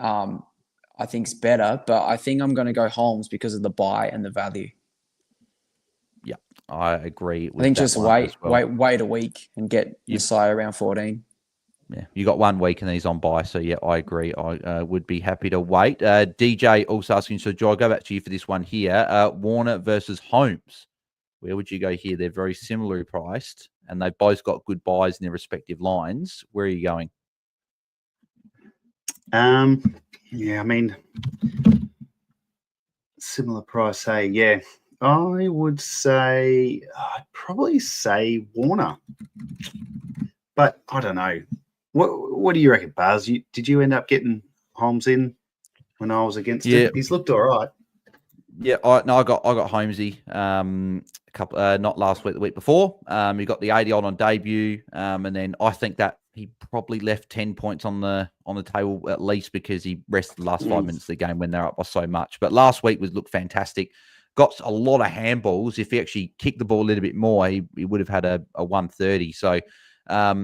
I think's better. But I think I'm going to go Holmes because of the buy and the value. Yeah, I agree. I think just wait a week and get Nasir around 14. Yeah, you got 1 week and then he's on buy. So, yeah, I agree. I would be happy to wait. DJ also asking, so, Joe, I'll go back to you for this one here. Warner versus Holmes. Where would you go here? They're very similarly priced and they've both got good buys in their respective lines. Where are you going? Yeah, I mean, similar price, hey, yeah. I would say, I'd probably say Warner. But I don't know. What do you reckon, Buzz? Did you end up getting Holmes in? when I was against him. He's looked all right. Yeah, I got Holmesy not last week, the week before. He got the 80 on debut, and then I think that he probably left 10 points on the table at least because he rested the last 5 minutes of the game when they're up by so much. But last week looked fantastic. Got a lot of handballs. If he actually kicked the ball a little bit more, he would have had a 130. So, I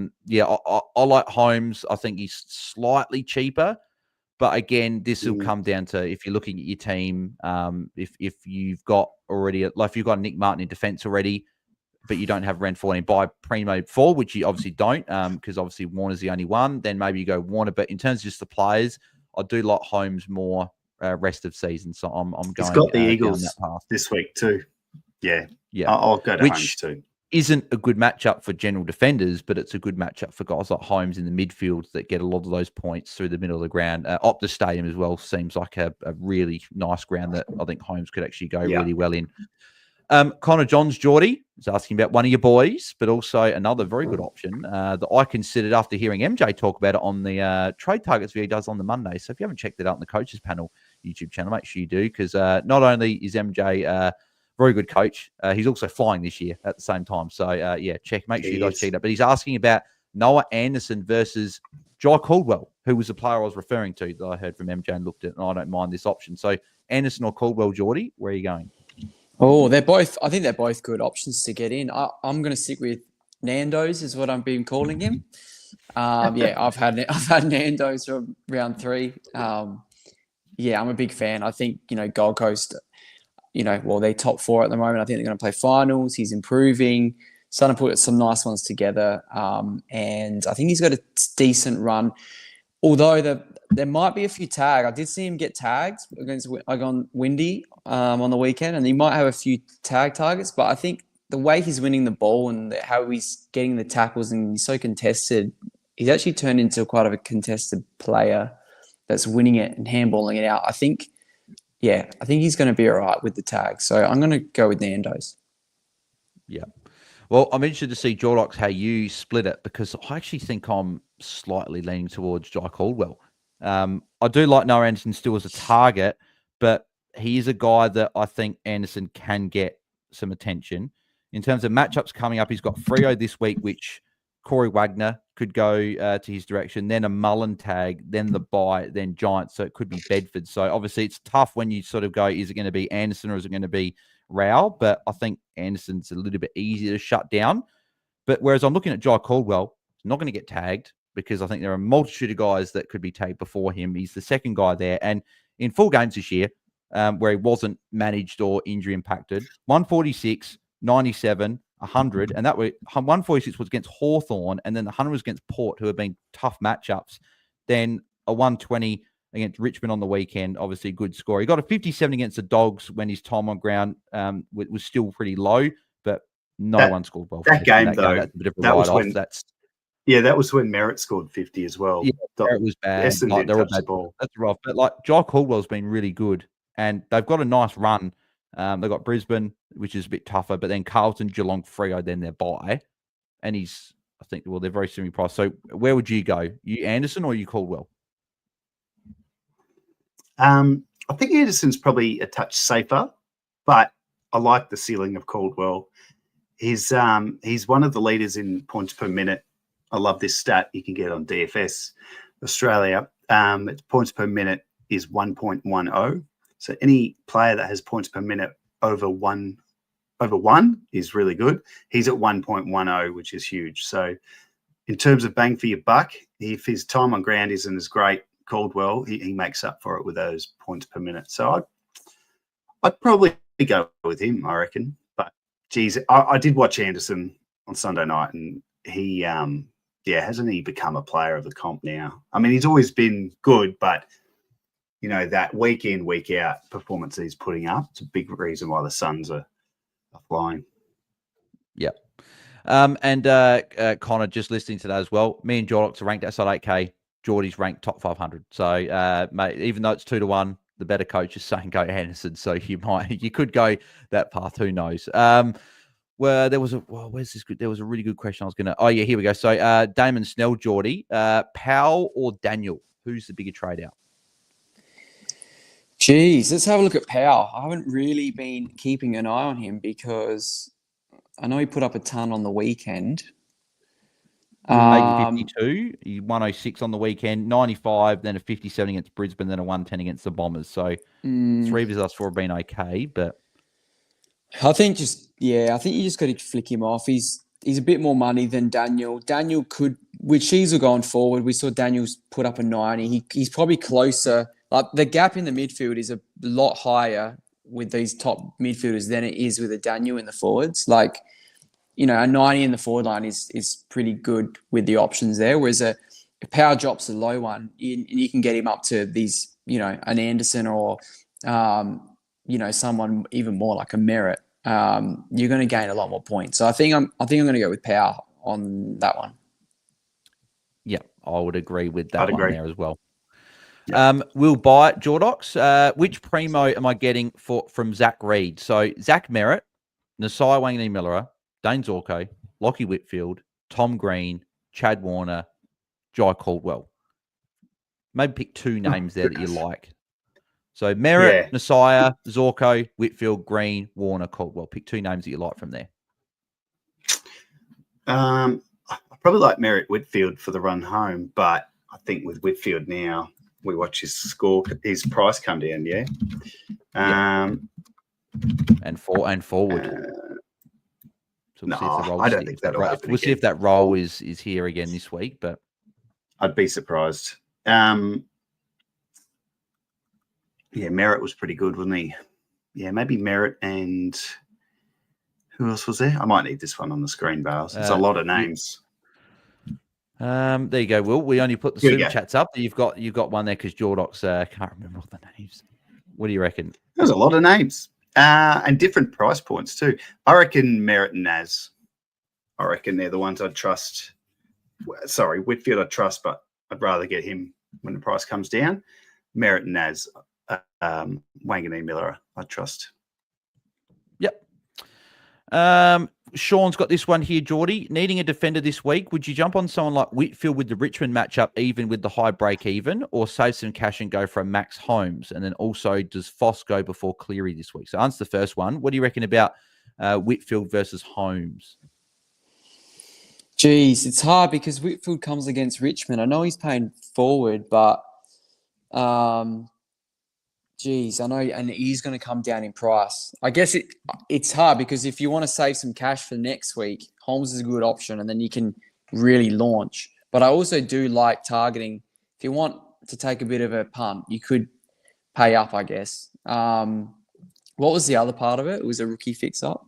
like Holmes. I think he's slightly cheaper. But again, this will come down to if you're looking at your team, if you've got already, like if you've got Nick Martin in defence already, but you don't have Ren 14, buy Primo 4, which you obviously don't, because obviously Warner's the only one. Then maybe you go Warner. But in terms of just the players, I do like Holmes more rest of season. So I'm going. He's got the Eagles down that path this week too. Yeah. I'll go to Holmes too. Isn't a good matchup for general defenders, but it's a good matchup for guys like Holmes in the midfield that get a lot of those points through the middle of the ground. Optus Stadium as well seems like a really nice ground that I think Holmes could actually go really well in. Connor Johns Jordy is asking about one of your boys, but also another very good option that I considered after hearing MJ talk about it on the trade targets video he does on the Monday. So if you haven't checked it out on the Coaches Panel YouTube channel, make sure you do, because not only is MJ very good coach, he's also flying this year at the same time. So make sure you guys check it out. But he's asking about Noah Anderson versus Jai Caldwell, who was the player I was referring to that I heard from MJ and looked at, and I don't mind this option. So Anderson or Caldwell, Jordy, where are you going? Oh, I think they're both good options to get in. I'm going to stick with Nando's is what I've been calling him. I've had Nando's from round 3. I'm a big fan. I think, Gold Coast, they're top 4 at the moment. I think they're going to play finals. He's improving, starting to put some nice ones together. And I think he's got a decent run. Although there might be a few tags. I did see him get tagged against Windy on the weekend, and he might have a few tag targets. But I think the way he's winning the ball and how he's getting the tackles and he's so contested, he's actually turned into quite a contested player that's winning it and handballing it out. I think he's going to be all right with the tag. So I'm going to go with Nando's. Yeah. Well, I'm interested to see, Jordox, how you split it, because I actually think I'm slightly leaning towards Jai Caldwell. I do like Noah Anderson still as a target, but he is a guy that I think Anderson can get some attention. In terms of matchups coming up, he's got Freo this week, which Corey Wagner could go to his direction, then a Mullen tag, then the bye, then Giants. So it could be Bedford. So obviously it's tough when you sort of go, is it going to be Anderson or is it going to be Rao? But I think Anderson's a little bit easier to shut down. But whereas I'm looking at Jai Caldwell, he's not going to get tagged because I think there are a multitude of guys that could be tagged before him. He's the second guy there. And in 4 games this year, where he wasn't managed or injury impacted, 146, 97, 100, and that way 146 was against Hawthorn, and then the 100 was against Port, who have been tough matchups. Then a 120 against Richmond on the weekend, obviously a good score. He got a 57 against the Dogs when his time on ground was still pretty low, but no one scored well. That game, though, that's a bit of a write-off. That was when Merritt scored 50 as well. Yeah, Merritt was bad. Essendon didn't touch the ball. That's rough. But like Jai Caldwell's been really good, and they've got a nice run. They've got Brisbane, which is a bit tougher, but then Carlton, Geelong, Freo, then their bye. And they're very similar price. So where would you go? You Anderson or you Caldwell? I think Anderson's probably a touch safer, but I like the ceiling of Caldwell. He's one of the leaders in points per minute. I love this stat you can get on DFS Australia. Points per minute is 1.10. So any player that has points per minute over one is really good. He's at 1.10, which is huge. So in terms of bang for your buck, if his time on ground isn't as great, Caldwell, he makes up for it with those points per minute. So I'd probably go with him, I reckon. But geez, I did watch Anderson on Sunday night, and he hasn't he become a player of the comp now? I mean, he's always been good, but that week in, week out performance he's putting up, it's a big reason why the Suns are flying. Yep. And Connor, just listening to that as well, me and Jordox are ranked outside 8K. Jordy's ranked top 500. So, mate, even though it's 2-1, the better coach is saying go Anderson. So you could go that path. Who knows? Well, there was where's this good? There was a really good question I was going to. Oh, yeah, here we go. So, Damon Snell, Jordy, Powell or Daniel? Who's the bigger trade out? Geez, let's have a look at Powell. I haven't really been keeping an eye on him because I know he put up a ton on the weekend. 52, he 106 on the weekend, 95, then a 57 against Brisbane, then a 110 against the Bombers. So 3 of his last 4 have been okay, but I think you just got to flick him off. He's a bit more money than Daniel. Daniel could, with Sheasel going forward, we saw Daniel's put up a 90. He's probably closer. Like the gap in the midfield is a lot higher with these top midfielders than it is with a Daniel in the forwards. Like, a 90 in the forward line is pretty good with the options there. Whereas a Power drops a low one, you can get him up to these, an Anderson or, someone even more like a Merritt. You're going to gain a lot more points. So I think I'm going to go with Power on that one. Yeah, I would agree with that I'd one agree. there as well. Yeah. We'll buy it, Jordox. Which primo am I getting from Zach Reed? So Zach Merritt, Nasai Wanganeen-Miller, Dane Zorko, Lockie Whitfield, Tom Green, Chad Warner, Jai Caldwell. Maybe pick 2 names there that you like. So Merritt, Nasai, Zorko, Whitfield, Green, Warner, Caldwell. Pick 2 names that you like from there. I probably like Merritt Whitfield for the run home, but I think with Whitfield now, we watch his price come down, yeah. And forward. So we'll see if the role I don't think that'll happen. We'll see if that role is here again this week, but I'd be surprised. Merritt was pretty good, wasn't he? Yeah, maybe Merritt and who else was there? I might need this one on the screen, Bales. It's a lot of names. There you go, Will. We only put the super chats up. You've got one there because Jordox can't remember all the names. What do you reckon? There's a lot of names. And different price points too. I reckon Merritt and Naz. I reckon they're the ones I'd trust. Sorry, Whitfield I trust, but I'd rather get him when the price comes down. Merritt and Naz, Wanganeen-Miller, I trust. Yep. Sean's got this one here, Jordy. Needing a defender this week, would you jump on someone like Whitfield with the Richmond matchup, even with the high break even, or save some cash and go for a Max Holmes? And then also, does Foss go before Cleary this week? So answer the first one. What do you reckon about Whitfield versus Holmes? Geez, it's hard because Whitfield comes against Richmond. I know he's paying forward, but geez, I know, and he's going to come down in price. I guess it's hard because if you want to save some cash for next week, Holmes is a good option, and then you can really launch. But I also do like targeting. If you want to take a bit of a punt, you could pay up, I guess. What was the other part of it? It was a rookie fix-up?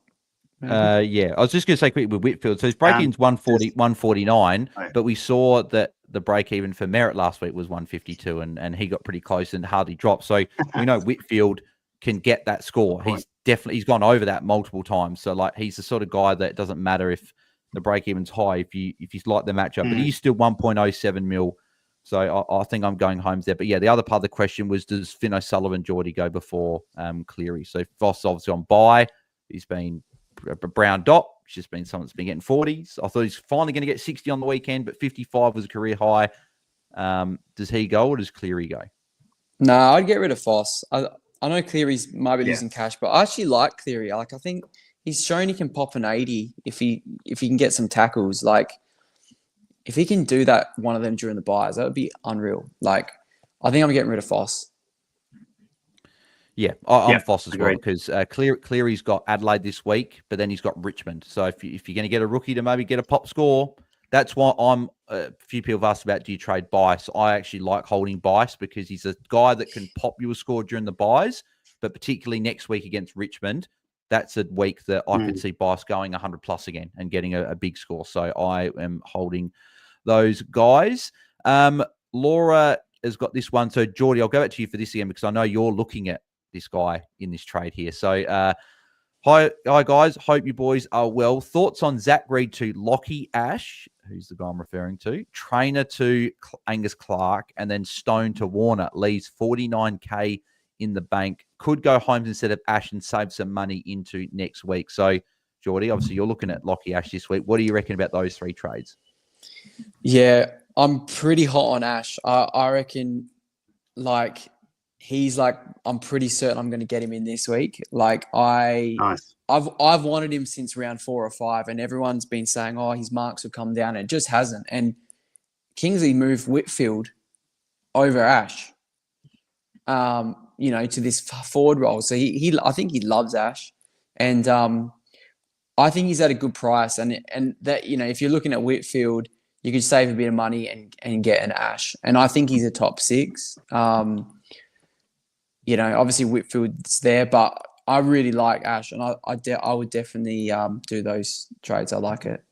I was just going to say quickly with Whitfield. So his break-even's 140, 149, but we saw that the break-even for Merritt last week was 152, and he got pretty close and hardly dropped. So we know Whitfield can get that score. He's gone over that multiple times. So like he's the sort of guy that it doesn't matter if the break-even's high if you like the matchup, but he's still 1.07 mil. So I think I'm going Holmes there. But yeah, the other part of the question was, does Finn O'Sullivan Jordy go before Cleary? So Voss obviously on bye. He's been a brown dot. It's just been someone that's been getting 40s. I thought he's finally going to get 60 on the weekend, but 55 was a career high. Does he go or does Cleary go? No, I'd get rid of Foss. I know Cleary's might be losing cash, but I actually like Cleary. I think he's shown he can pop an 80 if he can get some tackles. Like if he can do that, one of them during the buys, that would be unreal. Like I think I'm getting rid of Foss. Yeah, I'm Foss as well because Cleary's got Adelaide this week, but then he's got Richmond. So if you're going to get a rookie to maybe get a pop score, that's why a few people have asked about, do you trade Bice? I actually like holding Bice because he's a guy that can pop you a score during the buys, but particularly next week against Richmond, that's a week that I could see Bice going 100+ again and getting a big score. So I am holding those guys. Laura has got this one. So Jordy, I'll go back to you for this again because I know you're looking at this guy in this trade here. So, hi guys. Hope you boys are well. Thoughts on Zach Reed to Lockie Ash, who's the guy I'm referring to, Trainer to Angus Clark, and then Stone to Warner. Leaves 49K in the bank. Could go Holmes instead of Ash and save some money into next week. So, Jordy, obviously you're looking at Lockie Ash this week. What do you reckon about those 3 trades? Yeah, I'm pretty hot on Ash. I reckon, like, he's like, I'm pretty certain I'm going to get him in this week. Like Nice. I've wanted him since round 4 or 5, and everyone's been saying, oh, his marks will come down. It just hasn't. And Kingsley moved Whitfield over Ash, to this forward role. So I think he loves Ash, and I think he's at a good price. And that, if you're looking at Whitfield, you could save a bit of money and get an Ash. And I think he's a top 6. Obviously Whitfield's there, but I really like Ash, and I would definitely do those trades. I like it.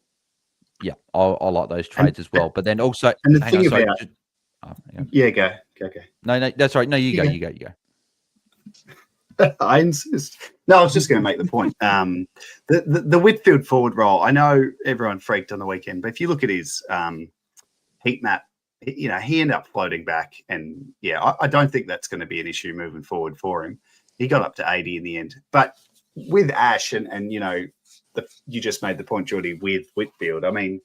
Yeah, I like those trades as well. But then also, and the thing about go. No, that's right. No, you go. I insist. No, I was just going to make the point. The Whitfield forward role, I know everyone freaked on the weekend, but if you look at his heat map, he ended up floating back. And, I don't think that's going to be an issue moving forward for him. He got up to 80 in the end. But with Ash and you just made the point, Jordy, with Whitfield, I mean,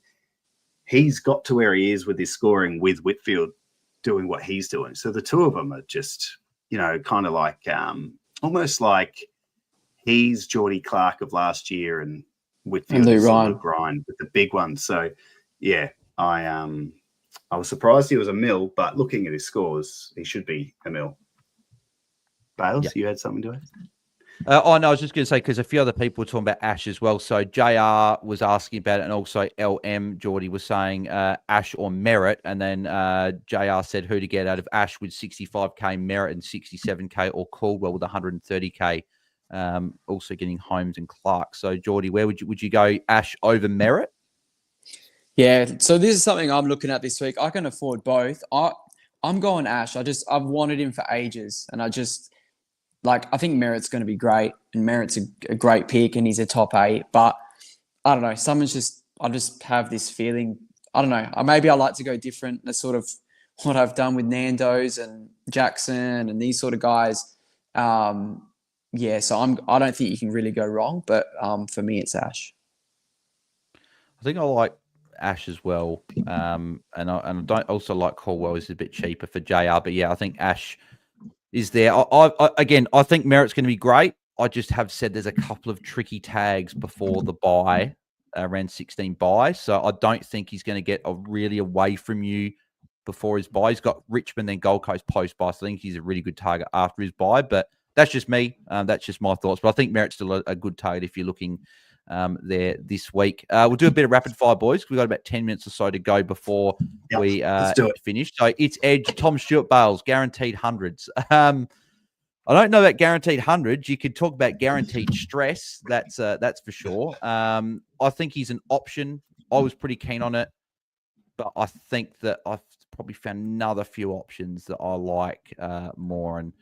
he's got to where he is with his scoring with Whitfield doing what he's doing. So the two of them are just, kind of like almost like he's Geordie Clark of last year and Whitfield is sort of grind with the big one. So I was surprised he was a mil, but looking at his scores, he should be a mil. Bales, you had something to add? No, I was just going to say, because a few other people were talking about Ash as well. So JR was asking about it, and also LM Jordy was saying Ash or Merritt. And then JR said who to get out of Ash with 65k, Merritt and 67k, or Caldwell with 130k. Also getting Holmes and Clark. So Jordy, where would you go, Ash over Merritt? Yeah, so this is something I'm looking at this week. I can afford both. I'm going Ash. I've wanted him for ages, and I think Merritt's going to be great, and Merritt's a great pick, and he's a top 8. But I don't know. I just have this feeling. I don't know. Maybe I like to go different. That's sort of what I've done with Nando's and Jackson and these sort of guys. So I don't think you can really go wrong. But for me, it's Ash. I think I like Ash as well, and I don't also like Caldwell. Is a bit cheaper for JR, but I think Ash is there. I think Merritt's going to be great. I just have said there's a couple of tricky tags before the bye, around 16 bye. So I don't think he's going to get really away from you before his bye. He's got Richmond, then Gold Coast post bye. So I think he's a really good target after his bye. But that's just me. That's just my thoughts. But I think Merritt's still a good target if you're looking there this week. We'll do a bit of rapid fire, boys. We've got about 10 minutes or so to go before we finish. So it's Edge, Tom Stewart, Bales, guaranteed hundreds. I don't know about guaranteed hundreds. You could talk about guaranteed stress. That's for sure. I think he's an option. I was pretty keen on it, but I think that I've probably found another few options that I like more, and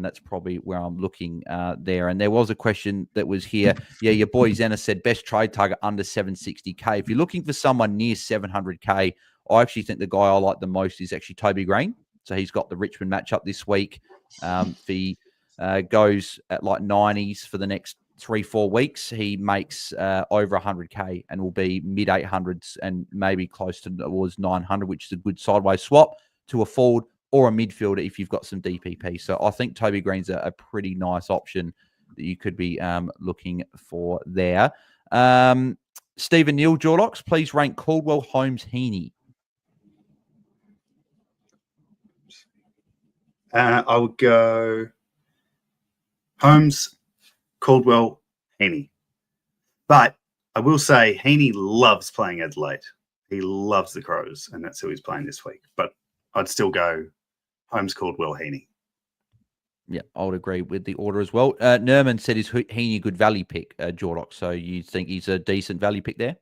that's probably where I'm looking there. And there was a question that was here. Yeah, your boy Zenna said best trade target under 760k. If you're looking for someone near 700k, I actually think the guy I like the most is actually Toby Green. So he's got the Richmond matchup this week. If he goes at like 90s for the next 3-4 weeks, he makes over 100k and will be mid 800s and maybe close towards 900, which is a good sideways swap to a forward or a midfielder if you've got some DPP. So I think Toby Green's a pretty nice option that you could be looking for there. Stephen Neal, Jordox, please rank Caldwell, Holmes, Heaney. I would go Holmes, Caldwell, Heaney. But I will say Heaney loves playing Adelaide. He loves the Crows, and that's who he's playing this week. But I'd still go Holmes, Caldwell, Heaney. Yeah, I would agree with the order as well. Nerman said, is Heaney a good value pick, Jordox? So you think he's a decent value pick there?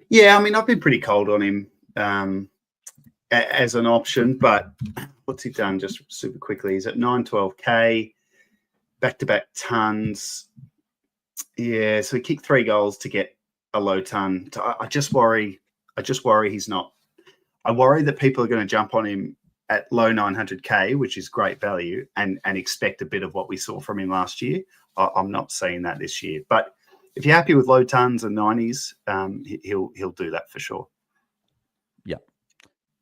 Yeah, I mean, I've been pretty cold on him as an option, but what's he done just super quickly? He's at 912k, back-to-back tons. Yeah, so he kicked 3 goals to get a low ton. I just worry he's not. I worry that people are going to jump on him at low 900k, which is great value, and expect a bit of what we saw from him last year. I'm not seeing that this year. But if you're happy with low tons and 90s, he'll do that for sure. Yeah.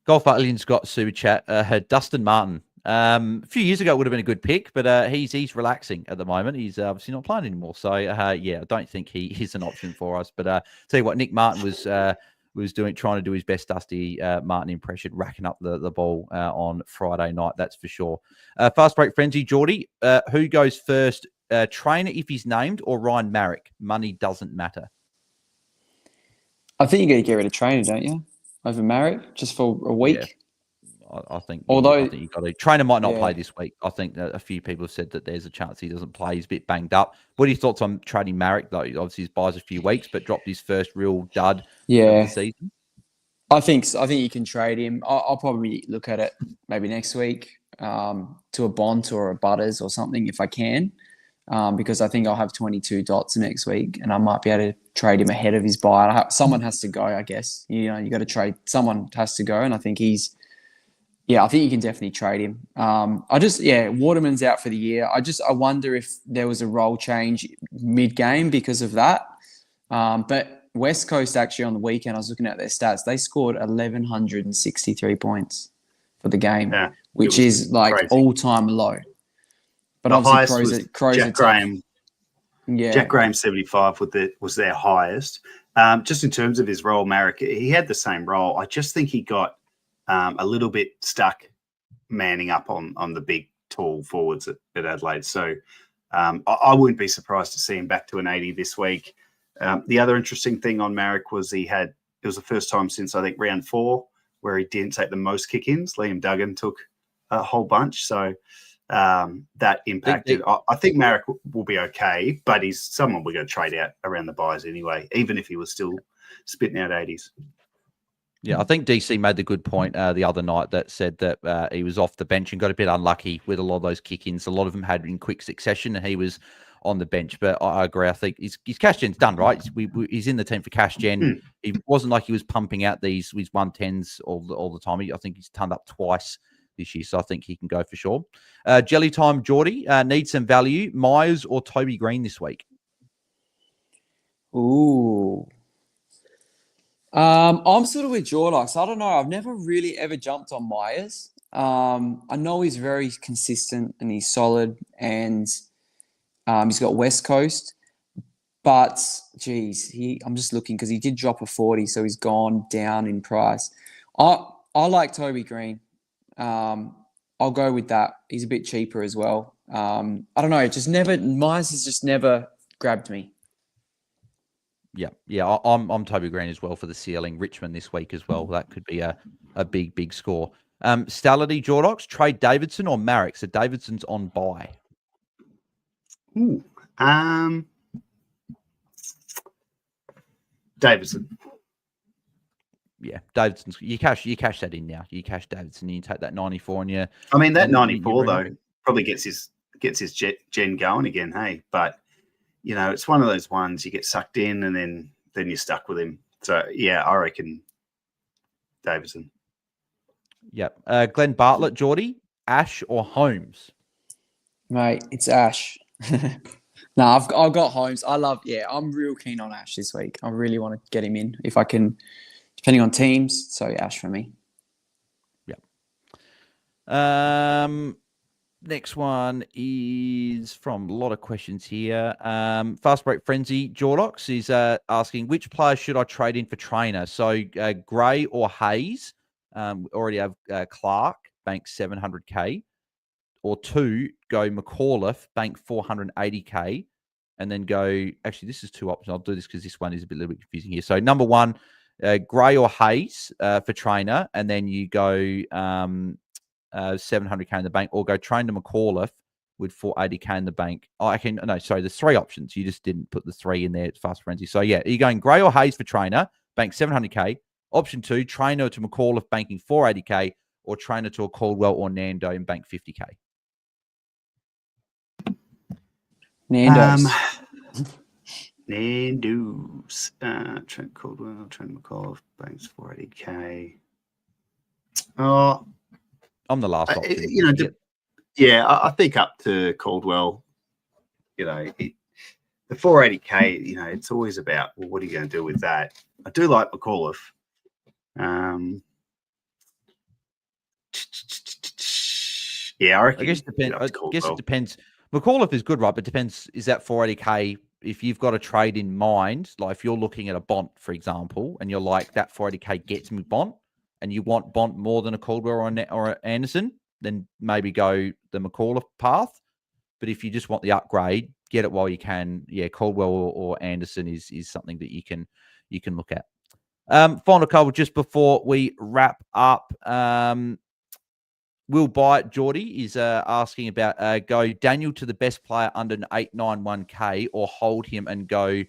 Golf Alien's got super chat. Dustin Martin A few years ago, it would have been a good pick, but he's relaxing at the moment. He's obviously not playing anymore. So, I don't think he is an option for us. But tell you what, Nick Martin was trying to do his best Dusty Martin impression, racking up the ball on Friday night. That's for sure. Fast break frenzy, Jordy. Who goes first? Trainer if he's named, or Ryan Marrick? Money doesn't matter. I think you got to get rid of Trainer, don't you? Over Marrick, just for a week. Yeah. I think you got to. Trainer might not play this week. I think that a few people have said that there's a chance he doesn't play. He's a bit banged up. What are your thoughts on trading Marrick? Though obviously his buys a few weeks, but dropped his first real dud of the season. I think you can trade him. I'll probably look at it maybe next week to a Bont or a Butters or something if I can, because I think I'll have 22 dots next week and I might be able to trade him ahead of his buy. Someone has to go, I guess. You got to trade. Someone has to go, and I think I think you can definitely trade him. Waterman's out for the year. I wonder if there was a role change mid-game because of that. But West Coast actually on the weekend, I was looking at their stats. They scored 1,163 points for the game, which is like crazy. All-time low. But the obviously Crows Jack Graham. Yeah, Jack Graham 75 was their highest. Just in terms of his role, Marrick, he had the same role. I just think he got a little bit stuck manning up on the big, tall forwards at Adelaide. So I wouldn't be surprised to see him back to an 80 this week. The other interesting thing on Marrick was it was the first time since, I think, round 4 where he didn't take the most kick-ins. Liam Duggan took a whole bunch. So that impacted. I think Marrick will be okay, but he's someone we're going to trade out around the buys anyway, even if he was still spitting out 80s. Yeah, I think DC made the good point the other night that said that he was off the bench and got a bit unlucky with a lot of those kick-ins. A lot of them had in quick succession, and he was on the bench. But I agree. I think his cash gen's done, right? He's in the team for cash gen. It wasn't like he was pumping out his 110s all the time. I think he's turned up twice this year, so I think he can go for sure. Jelly time, Jordy. Needs some value. Myers or Toby Green this week? Ooh. I'm sort of with Jordox. I don't know. I've never really ever jumped on Myers. I know he's very consistent and he's solid, and he's got West Coast. But, geez, I'm just looking because he did drop a 40, so he's gone down in price. I like Toby Green. I'll go with that. He's a bit cheaper as well. I don't know. Myers has just never grabbed me. Yeah. I'm Toby Green as well for the ceiling. Richmond this week as well. That could be a big score. Stallity, Jordox, trade Davidson or Marrick? So Davidson's on buy. Ooh. Davidson. Yeah, Davidson's. You cash that in now. You cash Davidson. You take that 94 on you. I mean, that 94 though probably gets his gen going again. Hey, but it's one of those ones you get sucked in and then you're stuck with him. So yeah, I reckon Davidson. Yep. Glenn Bartlett, Jordy, Ash or Holmes? Mate, it's Ash. No, I've got Holmes. I'm real keen on Ash this week. I really want to get him in if I can, depending on teams. So Ash for me. Yeah. Next one is from a lot of questions here. Fast Break Frenzy, Jordox is asking, which player should I trade in for trainer? So Gray or Hayes? Already have Clark, bank 700K. Or 2, go McAuliffe, bank 480K. And then go, actually, this is 2 options. I'll do this because this one is a little bit confusing here. So number 1, Gray or Hayes for trainer. And then you go 700K in the bank, or go train to McAuliffe with 480K in the bank. There's 3 options. You just didn't put the 3 in there. It's Fast Frenzy. So yeah, you're going Gray or Hayes for trainer, bank 700K. Option 2, trainer to McAuliffe, banking 480K, or trainer to a Caldwell or Nando and bank 50K. Nando's. Nando's. Trent Caldwell, Trent McAuliffe, banks 480K. Oh, I'm the last option. I think up to Caldwell, the 480K, it's always about, well, what are you going to do with that? I do like McAuliffe. Yeah, I reckon. I guess it depends. McAuliffe is good, right? But depends. Is that 480k? If you've got a trade in mind, like if you're looking at a Bont, for example, and you're like that 480k gets me Bont, and you want Bont more than a Caldwell or an Anderson, then maybe go the McAuliffe path. But if you just want the upgrade, get it while you can. Yeah, Caldwell or Anderson is something that you can look at. Final couple just before we wrap up. Will Buy It, Jordy is asking about go Daniel to the best player under an 891k or hold him and go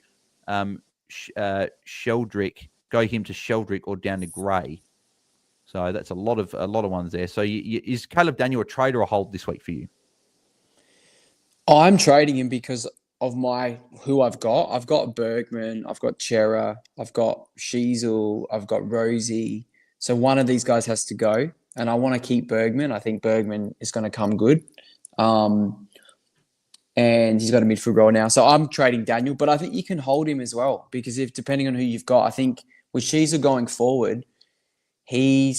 Sheldrick, go him to Sheldrick or down to Gray. So that's a lot of ones there. So is Caleb Daniel a trade or a hold this week for you? I'm trading him because of who I've got. I've got Bergman, I've got Chera, I've got Sheasel, I've got Rosie. So one of these guys has to go. And I want to keep Bergman. I think Bergman is going to come good. And he's got a midfield role now. So I'm trading Daniel, but I think you can hold him as well because depending on who you've got, I think with Sheasel going forward, he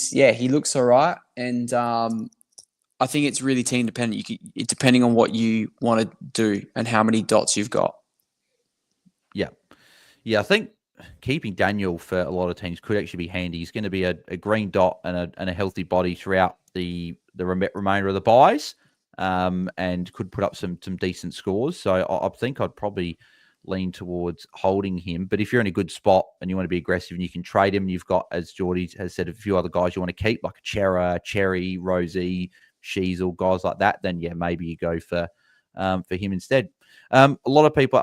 looks all right. And I think it's really team dependent. Depending on what you want to do and how many dots you've got. Yeah. Yeah, I think keeping Daniel for a lot of teams could actually be handy. He's going to be a green dot and a healthy body throughout the remainder of the buys, and could put up some decent scores. So I think I'd probably lean towards holding him. But if you're in a good spot and you want to be aggressive and you can trade him, you've got, as Jordy has said, a few other guys you want to keep, like a Chera, Cherry, Rosie, Sheasel, guys like that, then yeah, maybe you go for him instead. A lot of people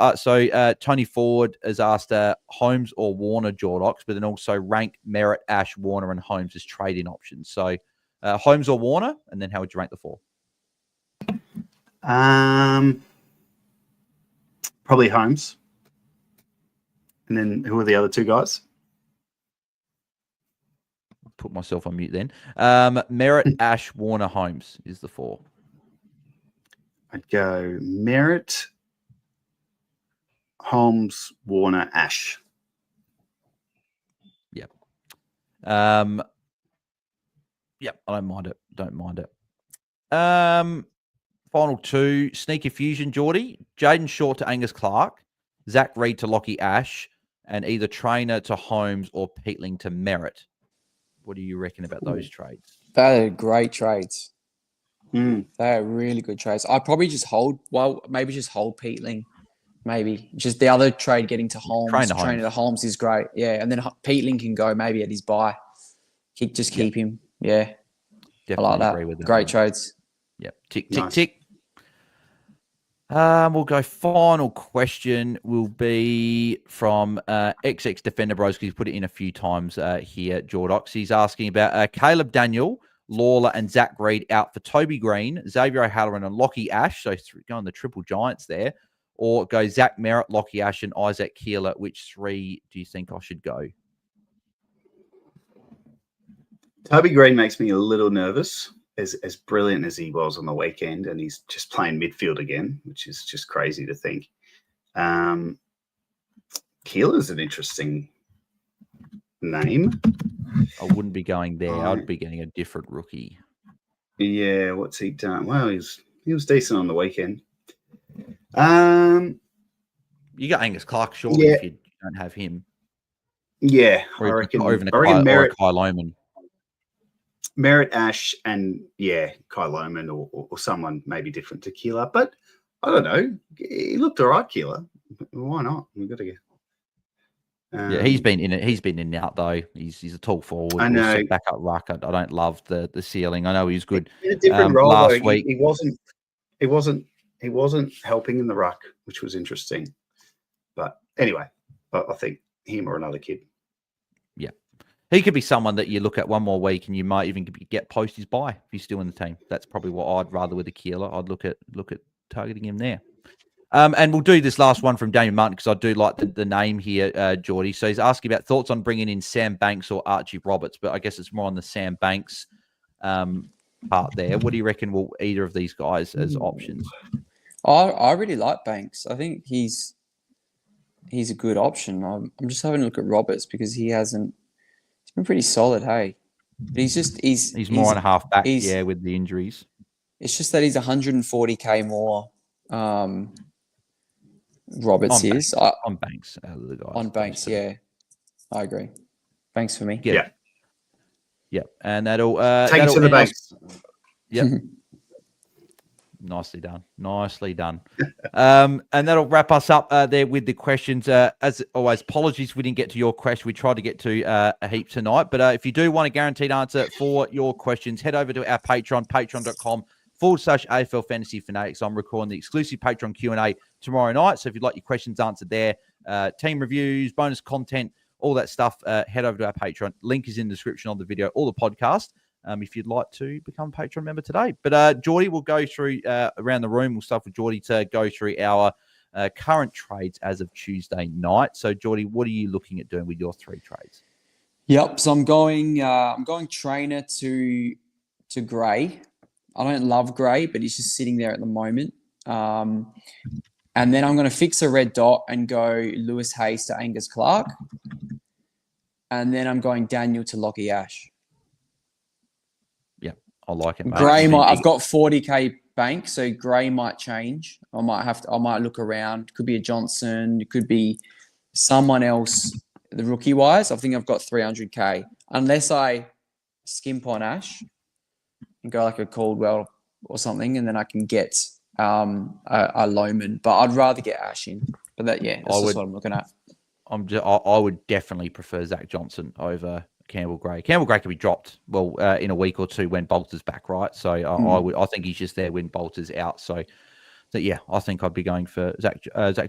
Tony Ford has asked Holmes or Warner Jordox, but then also rank Merritt, Ash, Warner, and Holmes as trade-in options. So Holmes or Warner, and then how would you rank the four? Probably Holmes. And then who are the other two guys? Put myself on mute then. Merritt, Ash, Warner, Holmes is the four. I'd go Merritt, Holmes, Warner, Ash. Yep. Yep, I don't mind it. Final two, Sneaker Fusion, Jordy. Jaiden Short to Angus Clark, Zach Reed to Lockie Ash, and either Trainer to Holmes or Peatling to Merritt. What do you reckon about those trades? They're great trades. Mm. They're really good trades. I'd probably just hold Peatling. Maybe just the other trade getting to Holmes. Trainer to Holmes is great. Yeah. And then Peatling can go maybe at his buy. Keep him. Yeah. Definitely I like that. agree with that. Great trades. Yep. Tick. We'll go final question will be from XX Defender Bros, because he's put it in a few times here, Jordox. He's asking about Caleb Daniel, Lawler, and Zach Reed out for Toby Green, Xavier O'Halloran, and Lockie Ash. So going the triple giants there. Or go Zach Merritt, Lockie Ash, and Isaac Keeler. Which three do you think I should go? Toby Green makes me a little nervous, as brilliant as he was on the weekend, and he's just playing midfield again, which is just crazy to think. Keeler's an interesting name. I wouldn't be going there. I'd be getting a different rookie. Yeah, what's he done? Well, he was decent on the weekend. You got Angus Clark, surely, if you don't have him. Yeah, or I reckon Merritt, Kai Lohman. Merritt, Ash, and Kai Lohman or someone maybe different to Keeler. But I don't know. He looked all right, Keeler. Why not? We've got to get. He's been in it. He's been in and out though. He's a tall forward. I know. Back up ruck. I don't love the ceiling. I know he's good. In a different role last though. week. He wasn't helping in the ruck, which was interesting. But anyway, I think him or another kid. Yeah. He could be someone that you look at one more week and you might even get post his buy if he's still in the team. That's probably what I'd rather with a Keeler. I'd look at targeting him there. And we'll do this last one from Damien Martin because I do like the name here, Geordie. So he's asking about thoughts on bringing in Sam Banks or Archie Roberts, but I guess it's more on the Sam Banks part there. What do you reckon will either of these guys as options? I really like Banks. I think he's a good option. I'm just having a look at Roberts because he's been pretty solid, hey. But he's more on a half back, with the injuries. It's just that he's 140k more. Roberts is on Banks. The guys on Banks. Yeah, I agree. Banks for me. Yeah. Yep. And that'll Take it to the Banks. Yep. Nicely done. Nicely done. And that'll wrap us up there with the questions. As always, apologies we didn't get to your question. We tried to get to a heap tonight. But if you do want a guaranteed answer for your questions, head over to our Patreon, patreon.com/AFL Fantasy Fanatics. I'm recording the exclusive Patreon Q&A tomorrow night. So if you'd like your questions answered there, team reviews, bonus content, all that stuff, head over to our Patreon. Link is in the description of the video or the podcast. If you'd like to become a Patreon member today. But Jordy will go through around the room. We'll start with Jordy to go through our current trades as of Tuesday night. So Jordy, what are you looking at doing with your 3 trades? Yep. So I'm going trainer to Gray. I don't love Gray, but he's just sitting there at the moment. And then I'm going to fix a red dot and go Lewis Hayes to Angus Clark. And then I'm going Daniel to Lockie Ash. I like it, mate. Gray I've got 40k bank, so Gray might change. I might look around. Could be a Johnson. It could be someone else. The rookie wise, I think I've got 300k. Unless I skimp on Ash and go like a Caldwell or something, and then I can get a Lohman. But I'd rather get Ash in. But that's just what I'm looking at. I would definitely prefer Zach Johnson over Campbell Gray. Campbell Gray can be dropped in a week or two when Bolter's back, right? So I think he's just there when Bolter's out. So yeah, I think I'd be going for Zach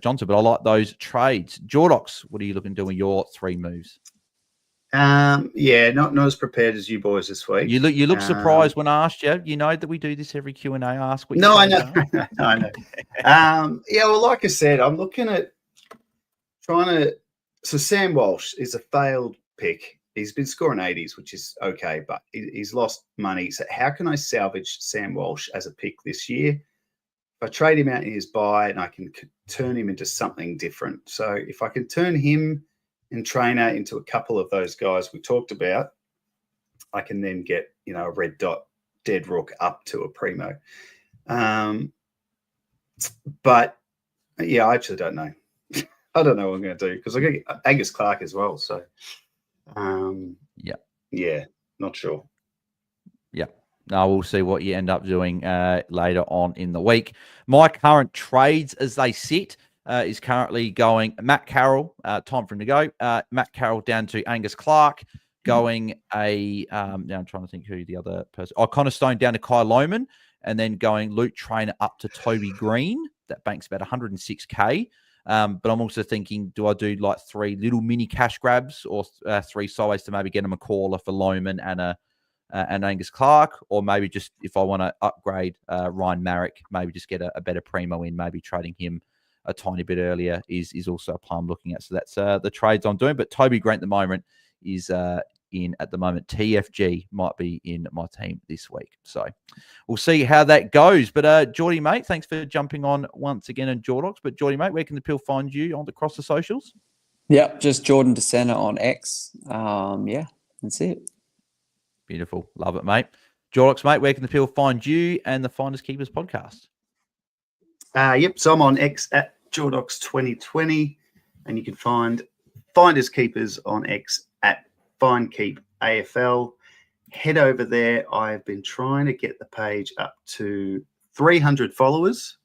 Johnson. But I like those trades. Jordox, what are you looking to do with your 3 moves? Yeah, not as prepared as you boys this week. You look surprised when I asked you. You know that we do this every Q&A. Ask what. No, I know. I know. Yeah, well, like I said, I'm looking at trying to. So Sam Walsh is a failed pick. He's been scoring 80s, which is okay, but he's lost money. So how can I salvage Sam Walsh as a pick this year? If I trade him out in his buy and I can turn him into something different. So if I can turn him and trainer into a couple of those guys we talked about, I can then get, a red dot dead rook up to a primo. But yeah, I actually don't know. I don't know what I'm going to do because I got Angus Clark as well. So yeah, not sure. Yeah. No, we'll see what you end up doing later on in the week. My current trades as they sit is currently going Matt Carroll, time for him to go. Matt Carroll down to Angus Clark, going now I'm trying to think who the other person. Connor Stone down to Kai Lohman, and then going Luke Trainer up to Toby Green. That bank's about 106k. But I'm also thinking, do I do like 3 little mini cash grabs or 3 sideways to maybe get him a caller for Lohman and Angus Clark, or maybe just if I want to upgrade Ryan Marrick, maybe just get a better primo in, maybe trading him a tiny bit earlier is also a plan I'm looking at. So that's the trades I'm doing. But Toby Green at the moment is in at the moment. TFG might be in my team this week. So we'll see how that goes. But Jordy, mate, thanks for jumping on once again in Jordox. But Jordy, mate, where can the people find you across the socials? Yep, just Jordan DeSena on X. Yeah, that's it. Beautiful. Love it, mate. Jordox, mate, where can the people find you and the Finders Keepers podcast? Yep, so I'm on X at Jordox 2020, and you can find Finders Keepers on X at FindKeep AFL. Head over there. I've been trying to get the page up to 300 followers,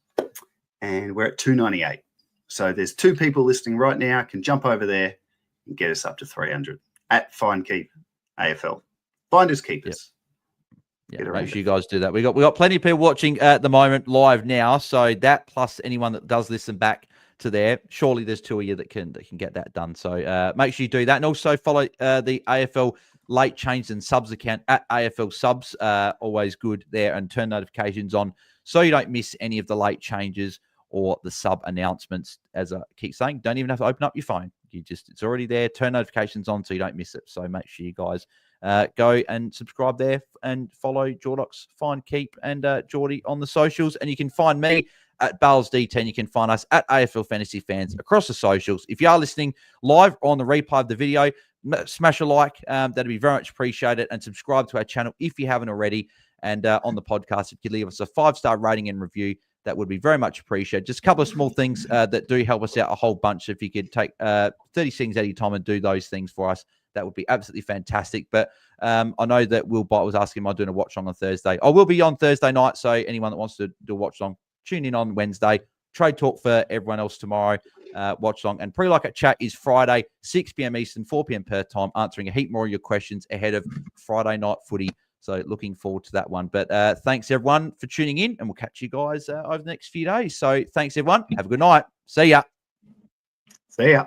and we're at 298. So there's 2 people listening right now. Can jump over there and get us up to 300 at FindKeep AFL. Finders Keepers. Yep. Yeah, make sure you guys do that. We got plenty of people watching at the moment live now. So that plus anyone that does listen back to there, surely there's 2 of you that can get that done. So make sure you do that, and also follow the AFL late change and subs account at AFL subs. Always good there, and turn notifications on so you don't miss any of the late changes or the sub announcements. As I keep saying, don't even have to open up your phone. It's already there. Turn notifications on so you don't miss it. So make sure you guys go and subscribe there and follow Jordox, Find Keep, and Jordy on the socials. And you can find me at BAILSDT, and you can find us at AFL Fantasy Fans across the socials. If you are listening live or on the replay of the video, smash a like. That'd be very much appreciated, and subscribe to our channel if you haven't already. And on the podcast, if you leave us a 5-star rating and review, that would be very much appreciated. Just a couple of small things that do help us out a whole bunch. If you could take 30 seconds out of your time and do those things for us, that would be absolutely fantastic. But I know that Will Bite was asking, am I doing a watch on Thursday? I will be on Thursday night. So anyone that wants to do a watch long, tune in on Wednesday. Trade talk for everyone else tomorrow. Watch long. And Pre-Lockout Chat is Friday, 6 p.m. Eastern, 4 p.m. Perth time, answering a heap more of your questions ahead of Friday night footy. So looking forward to that one. But thanks, everyone, for tuning in, and we'll catch you guys over the next few days. So thanks, everyone. Have a good night. See ya. See ya.